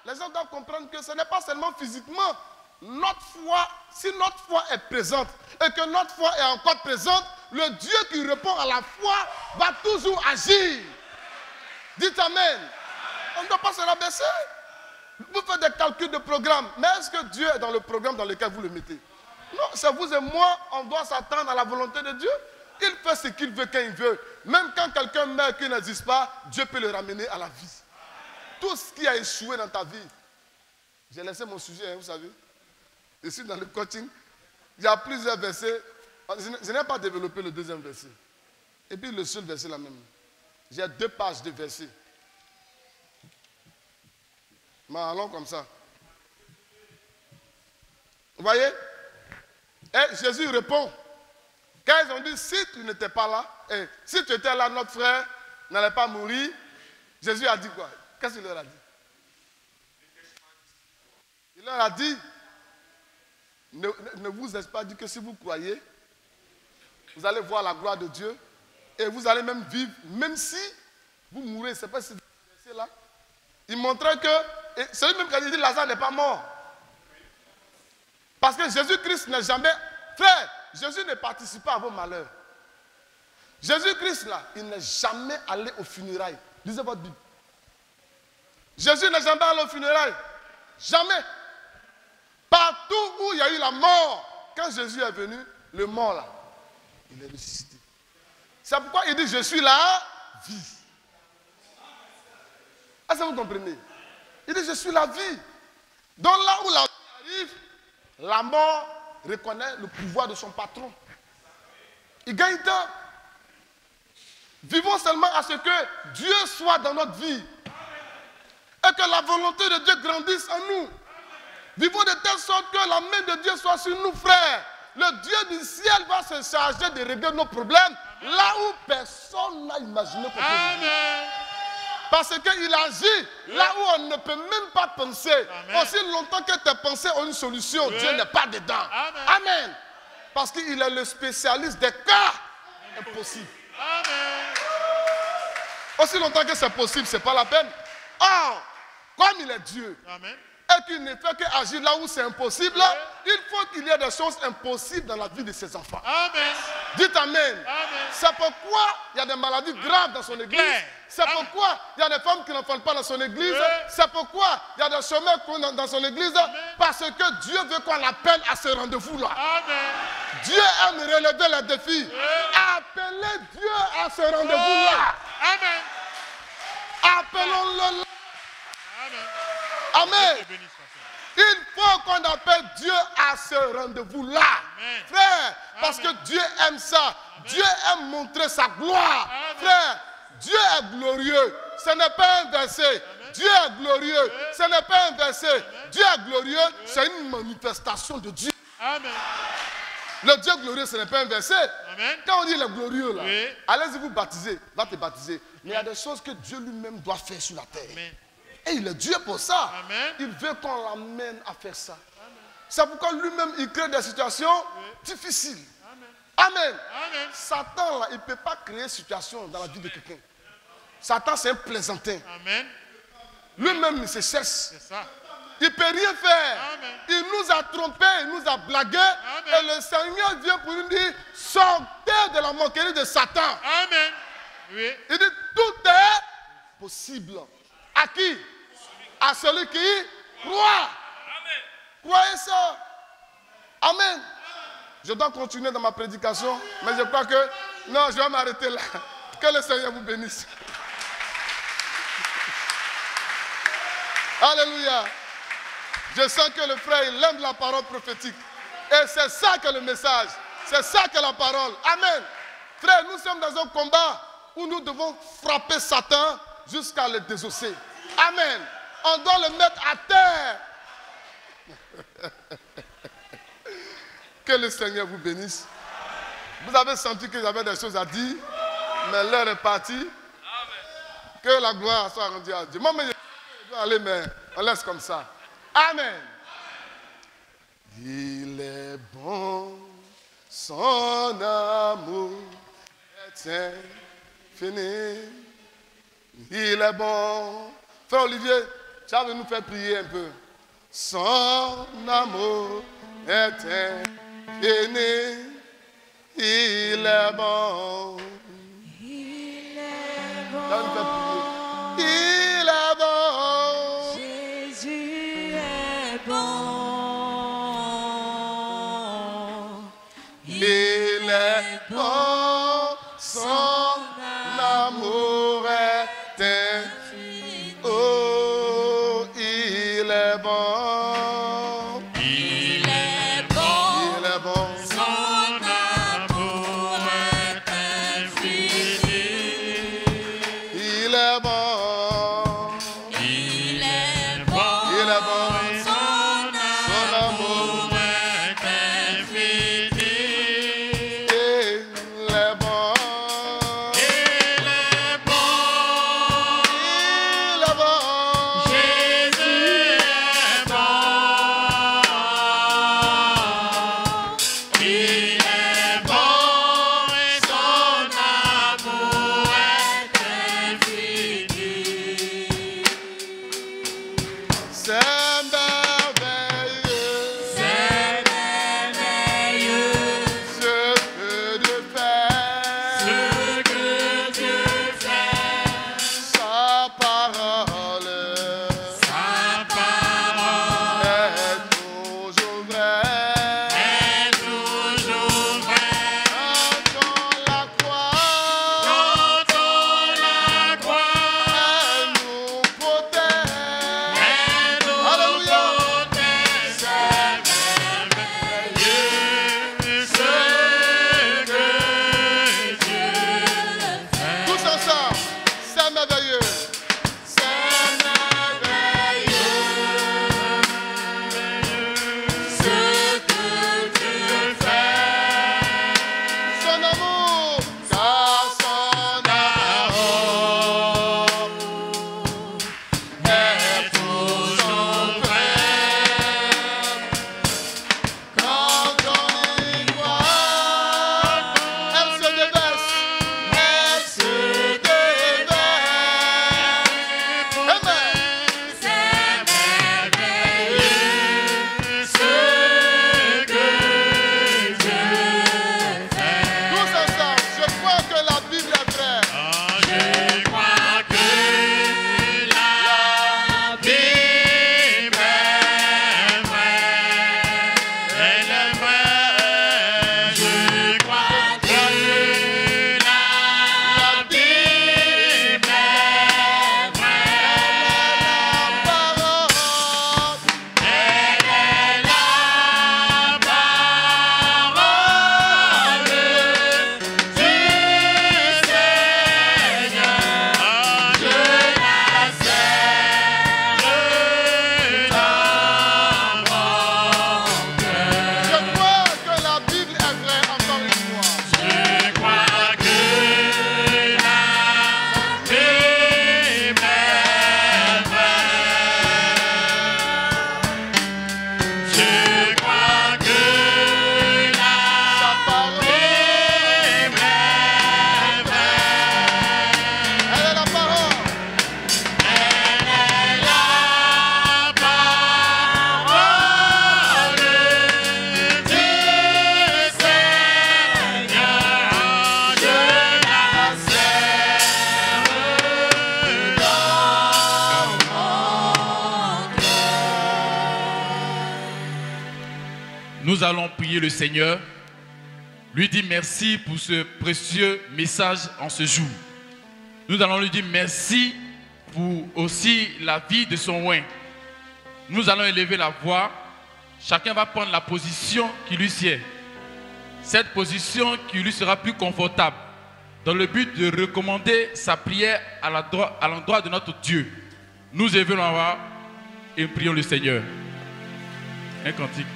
les gens doivent comprendre que ce n'est pas seulement physiquement. Notre foi, si notre foi est présente et que notre foi est encore présente, le Dieu qui répond à la foi va toujours agir. Dites Amen. On ne doit pas se rabaisser. Vous faites des calculs de programme, mais est-ce que Dieu est dans le programme dans lequel vous le mettez? Non, c'est vous et moi, on doit s'attendre à la volonté de Dieu. Il fait ce qu'il veut quand il veut. Même quand quelqu'un meurt qui n'existe pas, Dieu peut le ramener à la vie. Tout ce qui a échoué dans ta vie. J'ai laissé mon sujet, hein, vous savez. Je suis dans le coaching. Il y a plusieurs versets. Je n'ai pas développé le deuxième verset. Et puis le seul verset là même. J'ai 2 pages de versets. Mais allons comme ça. Vous voyez? Et Jésus répond. Quand ils ont dit, si tu n'étais pas là, si tu étais là, notre frère n'allait pas mourir, Jésus a dit quoi? Qu'est-ce qu'il leur a dit? Il leur a dit, ne vous êtes pas dit que si vous croyez, vous allez voir la gloire de Dieu et vous allez même vivre, même si vous mourrez. C'est pas si c'est là. Il montrait que, celui même qui a dit Lazare n'est pas mort. Parce que Jésus-Christ n'a jamais, frère, Jésus ne participe pas à vos malheurs. Jésus-Christ là, il n'est jamais allé aux funérailles. Lisez votre Bible. Jésus n'est jamais allé aux funérailles. Jamais. Partout où il y a eu la mort, quand Jésus est venu, le mort là, il est ressuscité. C'est pourquoi il dit, je suis la vie. Est-ce que vous comprenez? Il dit, je suis la vie. Donc là où la vie arrive, la mort reconnaît le pouvoir de son patron. Il gagne temps. Vivons seulement à ce que Dieu soit dans notre vie. Et que la volonté de Dieu grandisse en nous. Vivons de telle sorte que la main de Dieu soit sur nous, frères. Le Dieu du ciel va se charger de régler nos problèmes là où personne n'a imaginé qu'on peut vivre. Parce qu'il agit là où on ne peut même pas penser. Amen. Aussi longtemps que tes pensées ont une solution, Dieu n'est pas dedans. Amen. Amen. Parce qu'il est le spécialiste des cas impossibles. Amen. Aussi longtemps que c'est possible, ce n'est pas la peine. Or, comme il est Dieu, amen, et qu'il ne fait qu'agir là où c'est impossible, il faut qu'il y ait des choses impossibles dans la vie de ses enfants. Amen. Dites Amen. C'est pourquoi il y a des maladies graves dans son église. C'est pourquoi il y a des femmes qui n'enfantent pas dans son église. C'est pourquoi il y a des chômeurs dans son église. Parce que Dieu veut qu'on l'appelle à ce rendez-vous-là. Dieu aime relever les défis. Appelez Dieu à ce rendez-vous-là. Amen. Appelons-le là. Amen. Il faut qu'on appelle Dieu à ce rendez-vous-là. Frère, parce que Dieu aime ça. Dieu aime montrer sa gloire. Frère, Dieu est glorieux. Ce n'est pas un verset. Dieu est glorieux. Ce n'est pas un verset. Dieu est glorieux. C'est une manifestation de Dieu. Amen. Le Dieu glorieux, ce n'est pas un verset. Amen. Quand on dit le glorieux, là, allez-y vous baptiser. Va te baptiser. Mais il y a des choses que Dieu lui-même doit faire sur la terre. Amen. Et il est Dieu pour ça. Amen. Il veut qu'on l'amène à faire ça. C'est pourquoi lui-même, il crée des situations difficiles. Amen. Amen. Amen. Satan, là, il ne peut pas créer une situation dans la vie de quelqu'un. Satan, c'est un plaisantin. Lui-même, il se cherche. Il ne peut rien faire. Amen. Il nous a trompés, il nous a blagués. Amen. Et le Seigneur vient pour nous dire, sortez de la moquerie de Satan. Amen. Oui. Il dit, tout est possible. À qui? À celui qui croit. Amen. Croyez ça. Amen. Je dois continuer dans ma prédication, mais je crois que, non, je vais m'arrêter là. Que le Seigneur vous bénisse. Alléluia. Je sens que le frère, il aime la parole prophétique. Et c'est ça que le message. C'est ça que la parole. Amen. Frère, nous sommes dans un combat où nous devons frapper Satan jusqu'à le désosser. Amen. On doit le mettre à terre. Que le Seigneur vous bénisse. Vous avez senti que j'avais des choses à dire, mais l'heure est partie. Que la gloire soit rendue à Dieu. Moi, je dois aller, mais on laisse comme ça. Amen. Il est bon, son amour est infini. Il est bon. Frère Olivier, tu vas nous faire prier un peu. Son amour est infini. Il est bon. Il est Tu vas nous faire bon. prier. Il est bon. Jésus est bon. Il est bon, son amour est infini. Oh, il est bon. Il est bon. Il est bon. Son amour est infini. Il est bon. Il est bon. Il est bon. Son Son amour est infini. il est bon. Il est bon. Il est bon. Jésus est bon. Il est bon et son amour est infini. C'est merveilleux C'est merveilleux ce que Dieu fait. Ce que Dieu fait, Sa parole sa parole est toujours vraie. est toujours vraie. Quand on la croit, Quand on la croit, elle nous protège. elle nous Alléluia. protège. C'est merveilleux ce que Dieu fait. Tous ensemble, c'est merveilleux. C'est merveilleux. Ce que Dieu fait. Son amour, car son amour est toujours vrai. Quand on y croit, elle se déverse, elle se déverse. Amen. C'est merveilleux ce que Dieu fait. Tous ensemble, je crois que la Bible est vraie. Je crois que la Bible est vraie. Elle est vraie. Je crois que la Bible est vraie. Parole. Elle est la parole du Seigneur. Je la sers dans mon cœur. Je crois que la Bible est vraie encore une fois. Je crois que la Bible est vraie. Je crois que la Sa parole, Bible est vraie. elle est la parole. Elle est la parole du Seigneur. Je la sers dans mon cœur. Nous allons prier le Seigneur, lui dire merci pour ce précieux message en ce jour. Nous allons lui dire merci pour aussi la vie de son oint. nous allons élever la voix. Chacun va prendre la position qui lui sied. Cette position qui lui sera plus confortable, dans le but de recommander sa prière à l'endroit de notre Dieu. Nous élevons la voix et prions le Seigneur. Un cantique.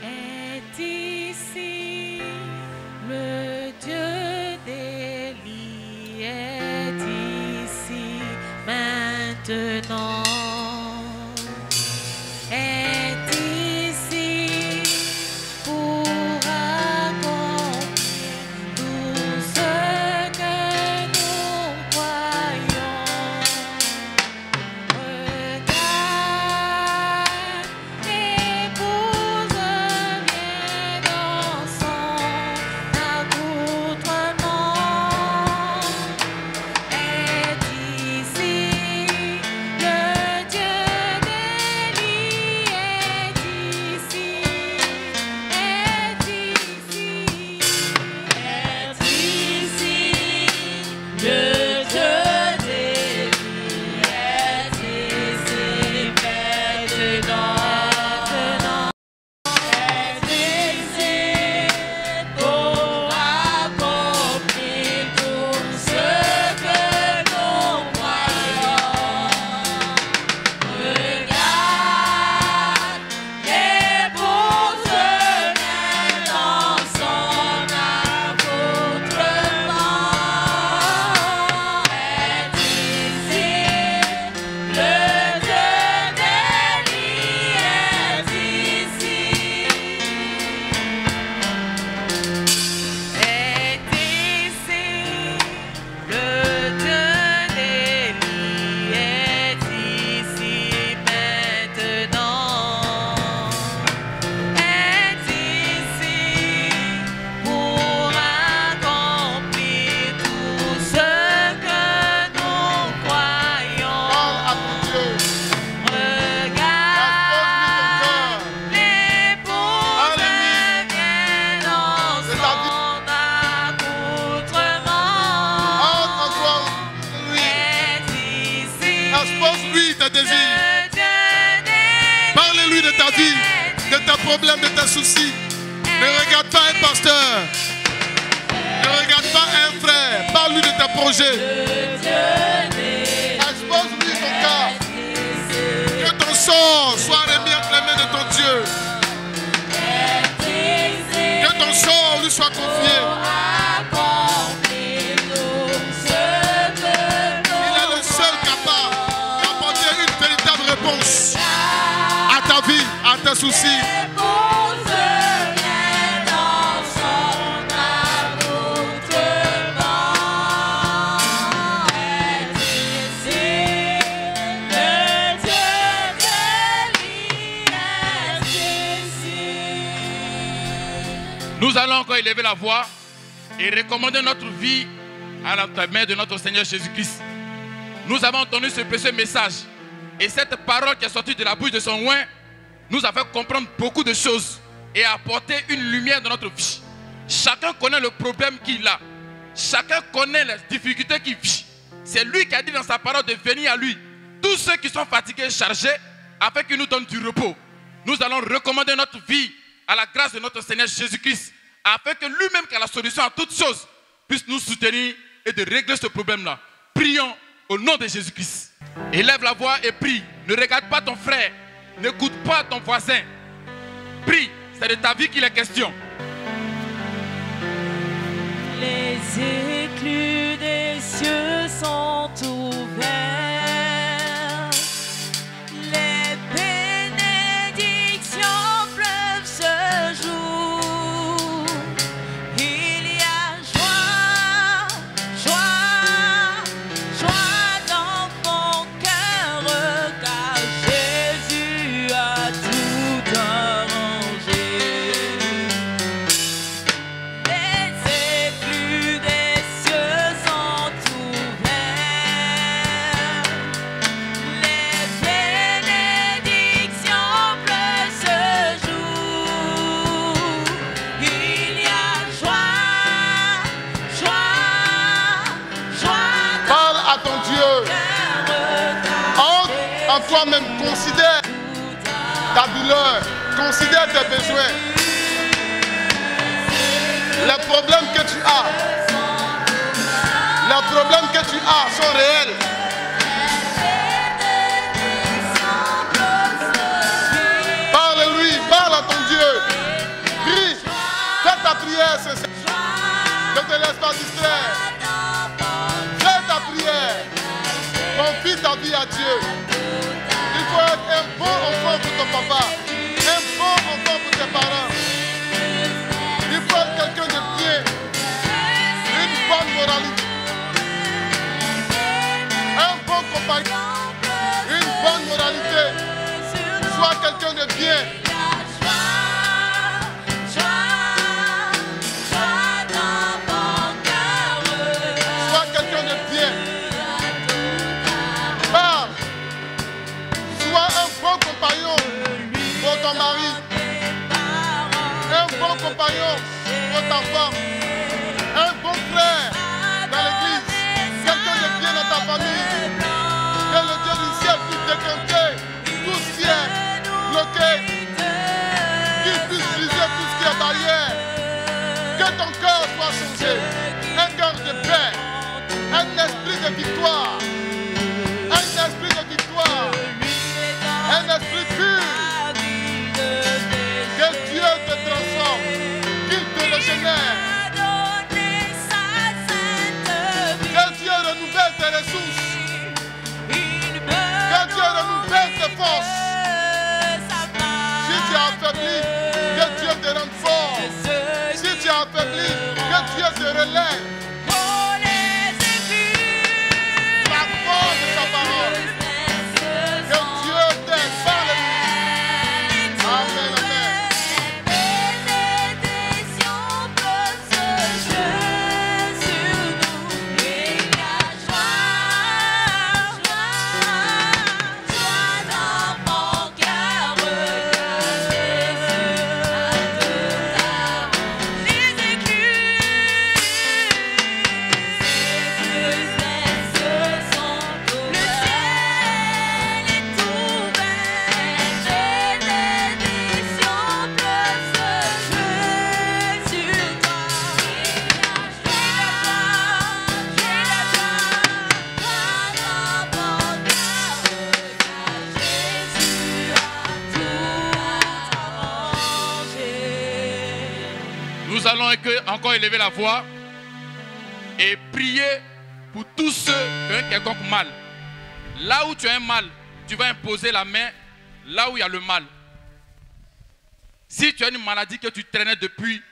Est ici le Dieu d'Élie, est ici maintenant, est ici pour accomplir tout ce que nous croyons. Regarde, l'épouse vient dans son accoutrement. Est ici le Dieu d'Élie, est ici, est ici, est ici le Dieu d'Élie, est ici maintenant, est ici pour accomplir tout ce que nous croyons. Regarde, l'épouse vient dans son accoutrement. Est ici le Dieu d'Élie, est ici. Est ici le Dieu d'Élie, est ici maintenant, est ici pour accomplir tout ce que nous croyons. Parle à ton Dieu. Regarde, l'épouse Alléluia. vient dans C'est ta vie. son Entre en accoutrement. toi, lui. Est ici Expose-lui tes désirs. le Dieu d'Élie, Parle-lui de ta vie, de tes problèmes, de tes soucis. Ne regarde pas un pasteur. Ne regarde pas un frère. Parle-lui de tes projets. le Dieu d'Élie, Expose-lui ton cas. ici, Que ton sort soit remis entre les mains de ton Dieu. est ici Que ton sort lui soit confié. pour accomplir tout ce que Il est nous le seul capable d'apporter une véritable réponse à ta vie, à tes soucis. L'épouse vient dans son accoutrement. Est ici le Dieu d'Élie, est ici. Nous allons encore élever la voix et recommander notre vie à la main de notre Seigneur Jésus-Christ. Nous avons entendu ce précieux message et cette parole qui est sortie de la bouche de son oint nous a fait comprendre beaucoup de choses et apporter une lumière dans notre vie. Chacun connaît le problème qu'il a. Chacun connaît les difficultés qu'il vit. C'est lui qui a dit dans sa parole de venir à lui. Tous ceux qui sont fatigués et chargés, afin qu'il nous donne du repos. Nous allons recommander notre vie à la grâce de notre Seigneur Jésus-Christ, afin que lui-même qui a la solution à toutes choses puisse nous soutenir et de régler ce problème-là. Prions au nom de Jésus-Christ. Élève la voix et prie. Ne regarde pas ton frère. N'écoute pas ton voisin. Prie. C'est de ta vie qu'il est question. Les écluses des cieux sont ouverts. Les bénédictions pleuvent ce jour. Il y a joie, joie, joie dans mon cœur, car Jésus a tout arrangé. Les écluses des cieux sont ouverts. toi-même, considère ta douleur, considère tes besoins, les problèmes que tu as. Les problèmes que tu as sont réels. Parle-lui, parle à ton Dieu. Prie, fais ta prière sincère. Ne te laisse pas distraire. Fais ta prière. Confie ta vie à Dieu. Il faut être un bon enfant pour ton papa, un bon enfant pour tes parents. Il faut être quelqu'un de bien, une bonne moralité, un bon compagnon, une bonne moralité. Sois quelqu'un de bien. Sois quelqu'un de bien. Parle. Sois un bon compagnon pour ton mari. Un bon compagnon pour ta femme. Un bon frère dans l'église. Quelqu'un de bien dans ta famille. Que le Dieu du ciel puisse décanter tout ce qui est bloqué. Qu'il puisse briser tout ce qui est barrière. Que ton cœur soit changé. Un cœur de paix. Un esprit de victoire. Un esprit de victoire. Un esprit pur. Que Dieu te transforme. Qu'il te régénère. Que Dieu renouvelle tes ressources. Que Dieu renouvelle tes forces. Si tu es affaibli, que Dieu te rende fort. Si tu es affaibli, que Dieu te relève. La force de sa parole. Que Dieu t'aide par le lui. Amen, amen. Nous allons encore élever la voix et prier pour tous ceux qui ont quelconque mal. Là où tu as un mal, tu vas imposer la main là où il y a le mal. Si tu as une maladie que tu traînais depuis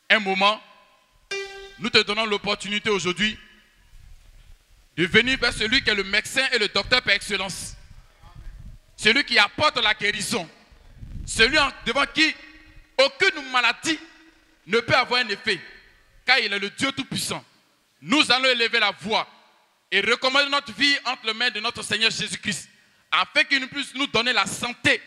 un moment, nous te donnons l'opportunité aujourd'hui de venir vers celui qui est le médecin et le docteur par excellence. Celui qui apporte la guérison. Celui devant qui aucune maladie ne peut avoir un effet, car il est le Dieu Tout-Puissant. Nous allons élever la voix et recommander notre vie entre les mains de notre Seigneur Jésus-Christ, afin qu'il puisse nous donner la santé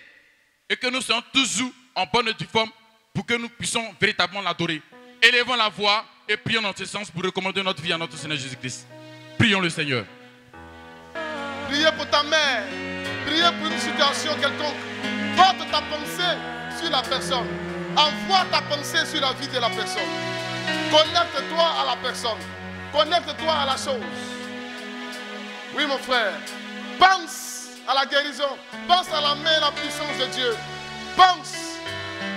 et que nous soyons toujours en bonne et due forme pour que nous puissions véritablement l'adorer. Élevons la voix et prions dans ce sens pour recommander notre vie à notre Seigneur Jésus-Christ. Prions le Seigneur. Priez pour ta mère. Priez pour une situation quelconque. Porte ta pensée sur la personne. Envoie ta pensée sur la vie de la personne. Connecte-toi à la personne. Connecte-toi à la chose. Oui, mon frère. Pense à la guérison. Pense à la main et la puissance de Dieu. Pense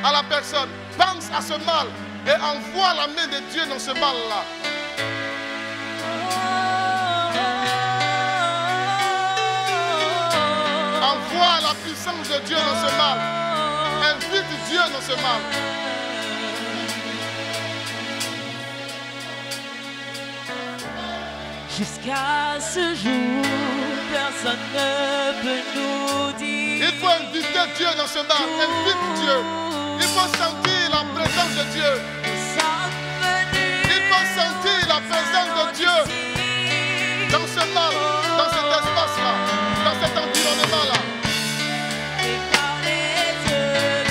à la personne. Pense à ce mal. Et envoie la main de Dieu dans ce mal-là. Envoie la puissance de Dieu dans ce mal. Invite Dieu dans ce mal. Jusqu'à ce jour, personne ne peut nous dire. Il faut inviter Dieu dans ce mal. Invite Dieu. Il faut sentir la présence de Dieu. Il faut sentir la présence de Dieu dans ce mal, dans cet espace-là, dans cet environnement-là.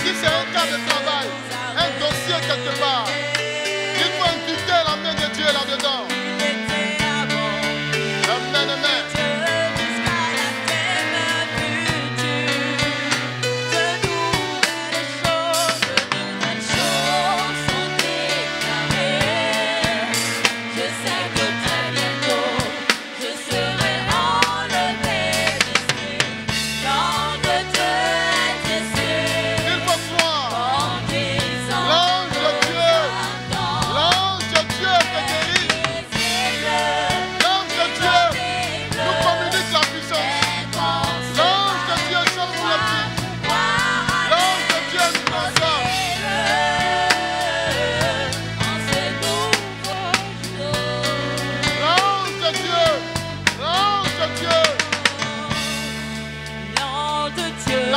Si c'est un cas de travail, un dossier quelque part, il faut inviter la main de Dieu là-dedans. Amen, amen.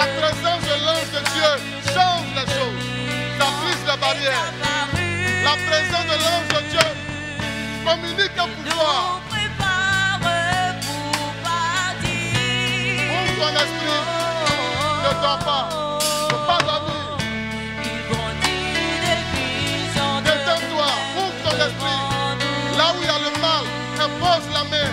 La présence de l'ange de Dieu change les choses. Ça brise les barrières. La présence de l'ange de Dieu communique un pouvoir. Ouvre ton esprit. Ne dors pas. Ne faut pas dormir. Détends-toi. Ouvre ton esprit. Là où il y a le mal, impose la main.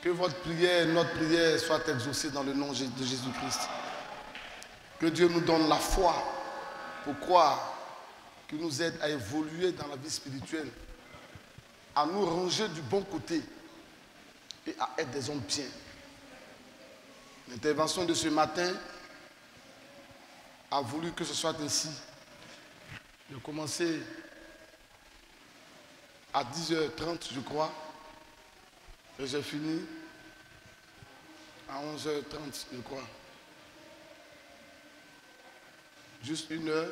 Que votre prière, notre prière soit exaucée dans le nom de Jésus-Christ. Que Dieu nous donne la foi pour croire, qu'il nous aide à évoluer dans la vie spirituelle, à nous ranger du bon côté et à être des hommes bien. L'intervention de ce matin a voulu que ce soit ainsi. J'ai commencé à 10h30, je crois. Et j'ai fini à 11h30, je crois. Juste une heure,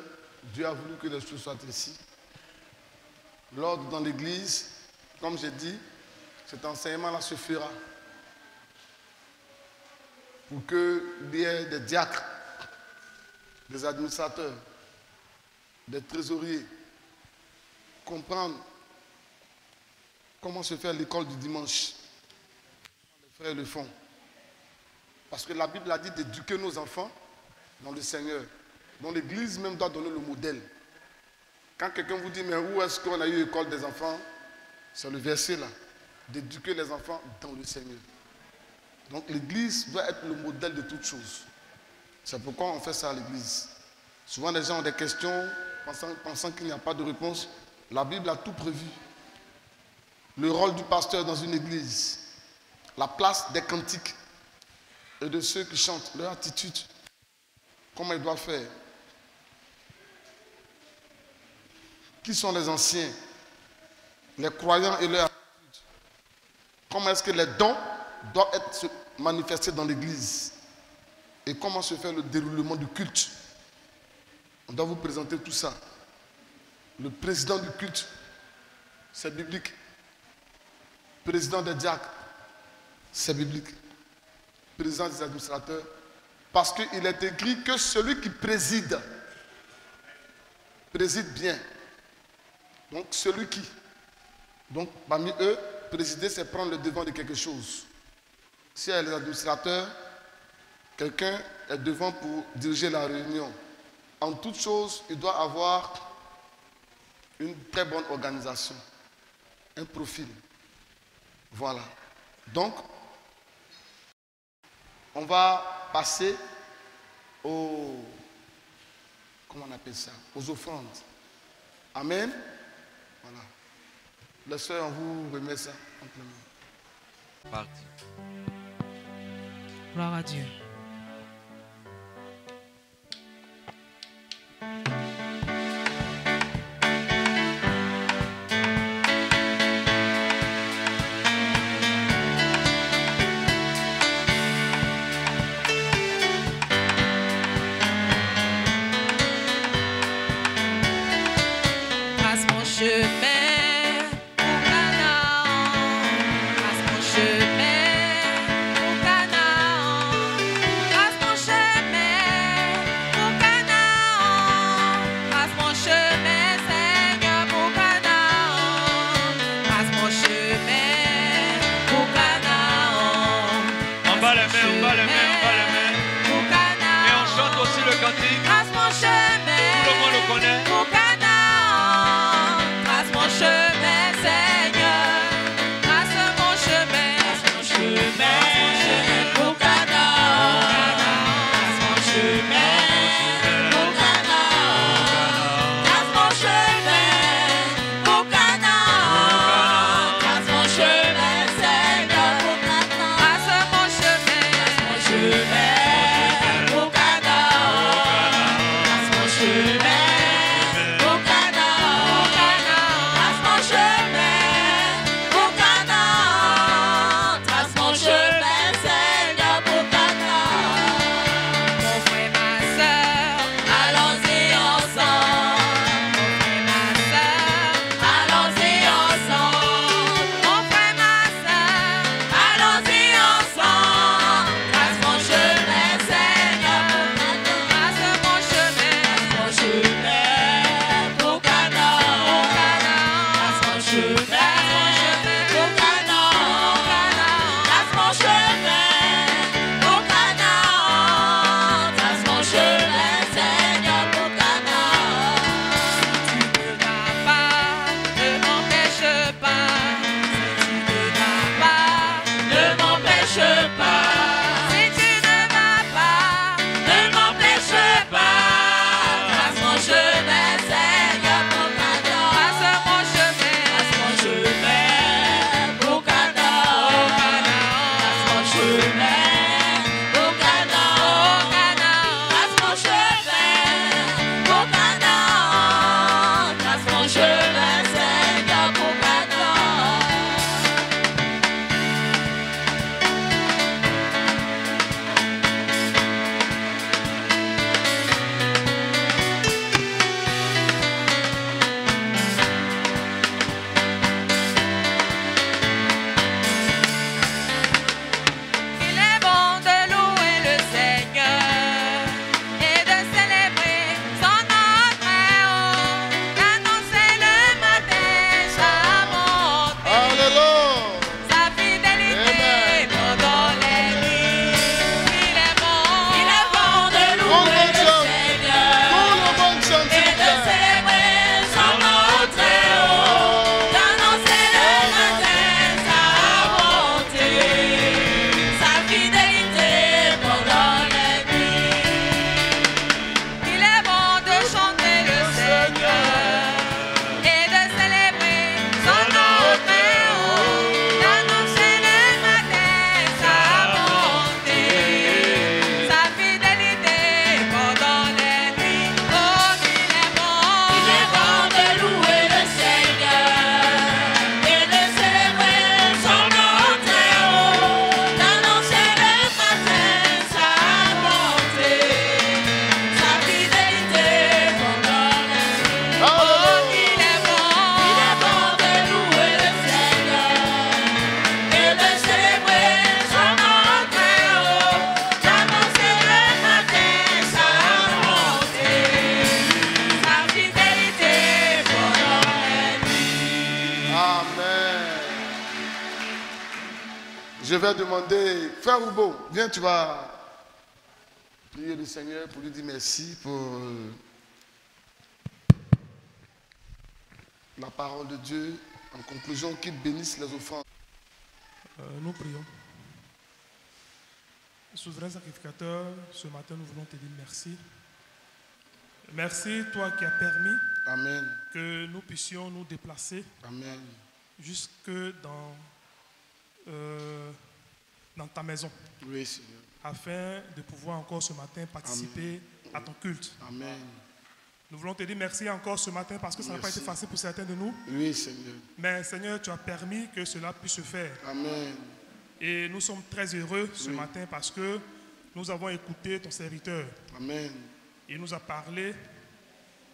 Dieu a voulu que les choses soient ainsi. L'ordre dans l'église, comme j'ai dit, cet enseignement-là se fera. Pour qu'il y ait des diacres, des administrateurs, des trésoriers, comprendre comment se fait l'école du dimanche. Les frères le font. Parce que la Bible a dit d'éduquer nos enfants dans le Seigneur. Donc l'église même doit donner le modèle. Quand quelqu'un vous dit, mais où est-ce qu'on a eu l'école des enfants? C'est le verset là. D'éduquer les enfants dans le Seigneur. Donc l'église doit être le modèle de toutes choses. C'est pourquoi on fait ça à l'église. Souvent les gens ont des questions, pensant qu'il n'y a pas de réponse. La Bible a tout prévu. Le rôle du pasteur dans une église, la place des cantiques et de ceux qui chantent, leur attitude, comment ils doivent faire. Qui sont les anciens, les croyants et leur attitude. Comment est-ce que les dons doivent être manifestés dans l'église. Et comment se fait le déroulement du culte. On doit vous présenter tout ça. Le président du culte, c'est biblique. Président des diacres, c'est biblique. Président des administrateurs, parce qu'il est écrit que celui qui préside bien. Donc celui qui, donc parmi eux, présider c'est prendre le devant de quelque chose. S'il y a les administrateurs, quelqu'un est devant pour diriger la réunion. En toute chose, il doit avoir une très bonne organisation, un profil. Voilà. Donc, on va passer aux, comment on appelle ça, aux offrandes. Amen. Voilà. Les sœurs, on vous remet ça amplement. Parti. Gloire à Dieu. Trace mon chemin au Canaan, trace mon chemin au Canaan, trace mon chemin au Canaan, trace mon chemin, Seigneur, au Canaan, trace mon chemin au Canaan. On bat les mains, on bat les mains, on bat les mains. Au Canaan. Et on chante aussi le cantique. Trace mon chemin. Tout le monde le connaît. Au Canaan. Trace mon chemin, Seigneur. Trace mon chemin. Trace mon chemin. Au Canaan. Trace mon chemin. Au Canaan. Trace mon chemin. Au Canaan. Trace mon chemin, Seigneur. Au Canaan. Trace mon chemin. Trace mon chemin. Au Canaan. Trace mon chemin. Au Canaan, trace mon chemin. Au Canaan, trace mon chemin, Seigneur, au Canaan. Mon frère, ma vais demander, frère Roubaud, viens, tu vas prier le Seigneur pour lui dire merci pour la parole de Dieu. En conclusion, qu'il bénisse les offrandes. Nous prions. Souverain sacrificateur, ce matin nous voulons te dire merci. Merci, toi qui as permis Amen. que nous puissions nous déplacer Amen. jusque dans ta maison, Oui, Seigneur. afin de pouvoir encore ce matin participer à ton culte. Amen. Nous voulons te dire merci encore ce matin parce que ça n'a pas Merci. été facile pour certains de nous. Oui, Seigneur. Mais Seigneur, tu as permis que cela puisse se faire. Amen. Et nous sommes très heureux ce Oui. matin parce que nous avons écouté ton serviteur. Amen. Il nous a parlé,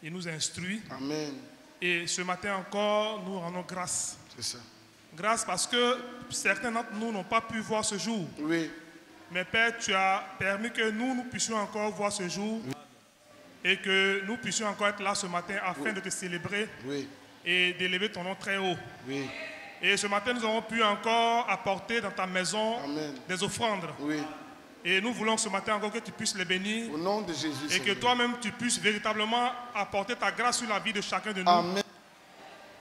il nous a instruit. Amen. Et ce matin encore, nous rendons grâce. C'est ça. Grâce parce que certains d'entre nous n'ont pas pu voir ce jour. Oui. Mais Père, tu as permis que nous puissions encore voir ce jour et que nous puissions encore être là ce matin afin de te célébrer Oui. et d'élever ton nom très haut. Oui. Et ce matin, nous avons pu encore apporter dans ta maison Amen. des offrandes. Oui. Et nous voulons ce matin encore que tu puisses les bénir Au nom de Jésus, et que Seigneur. toi-même tu puisses véritablement apporter ta grâce sur la vie de chacun de nous. Amen.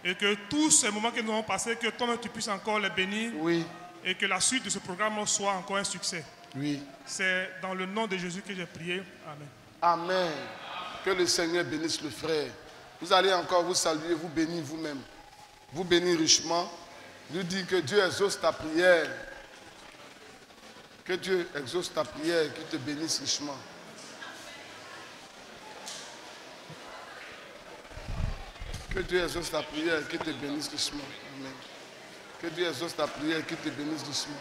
Et que tous ces moments que nous avons passés, que toi-même tu puisses encore les bénir Oui. et que la suite de ce programme soit encore un succès. Oui. C'est dans le nom de Jésus que j'ai prié. Amen. Amen. Que le Seigneur bénisse le frère. Vous allez encore vous saluer, vous bénir vous-même. Vous bénir richement. Lui dire que Dieu exauce ta prière. Que Dieu exauce ta prière, qu'il te bénisse richement. Que Dieu exauce ta prière, qu'il te bénisse richement. Amen. Que Dieu exauce ta prière, qu'il te bénisse richement.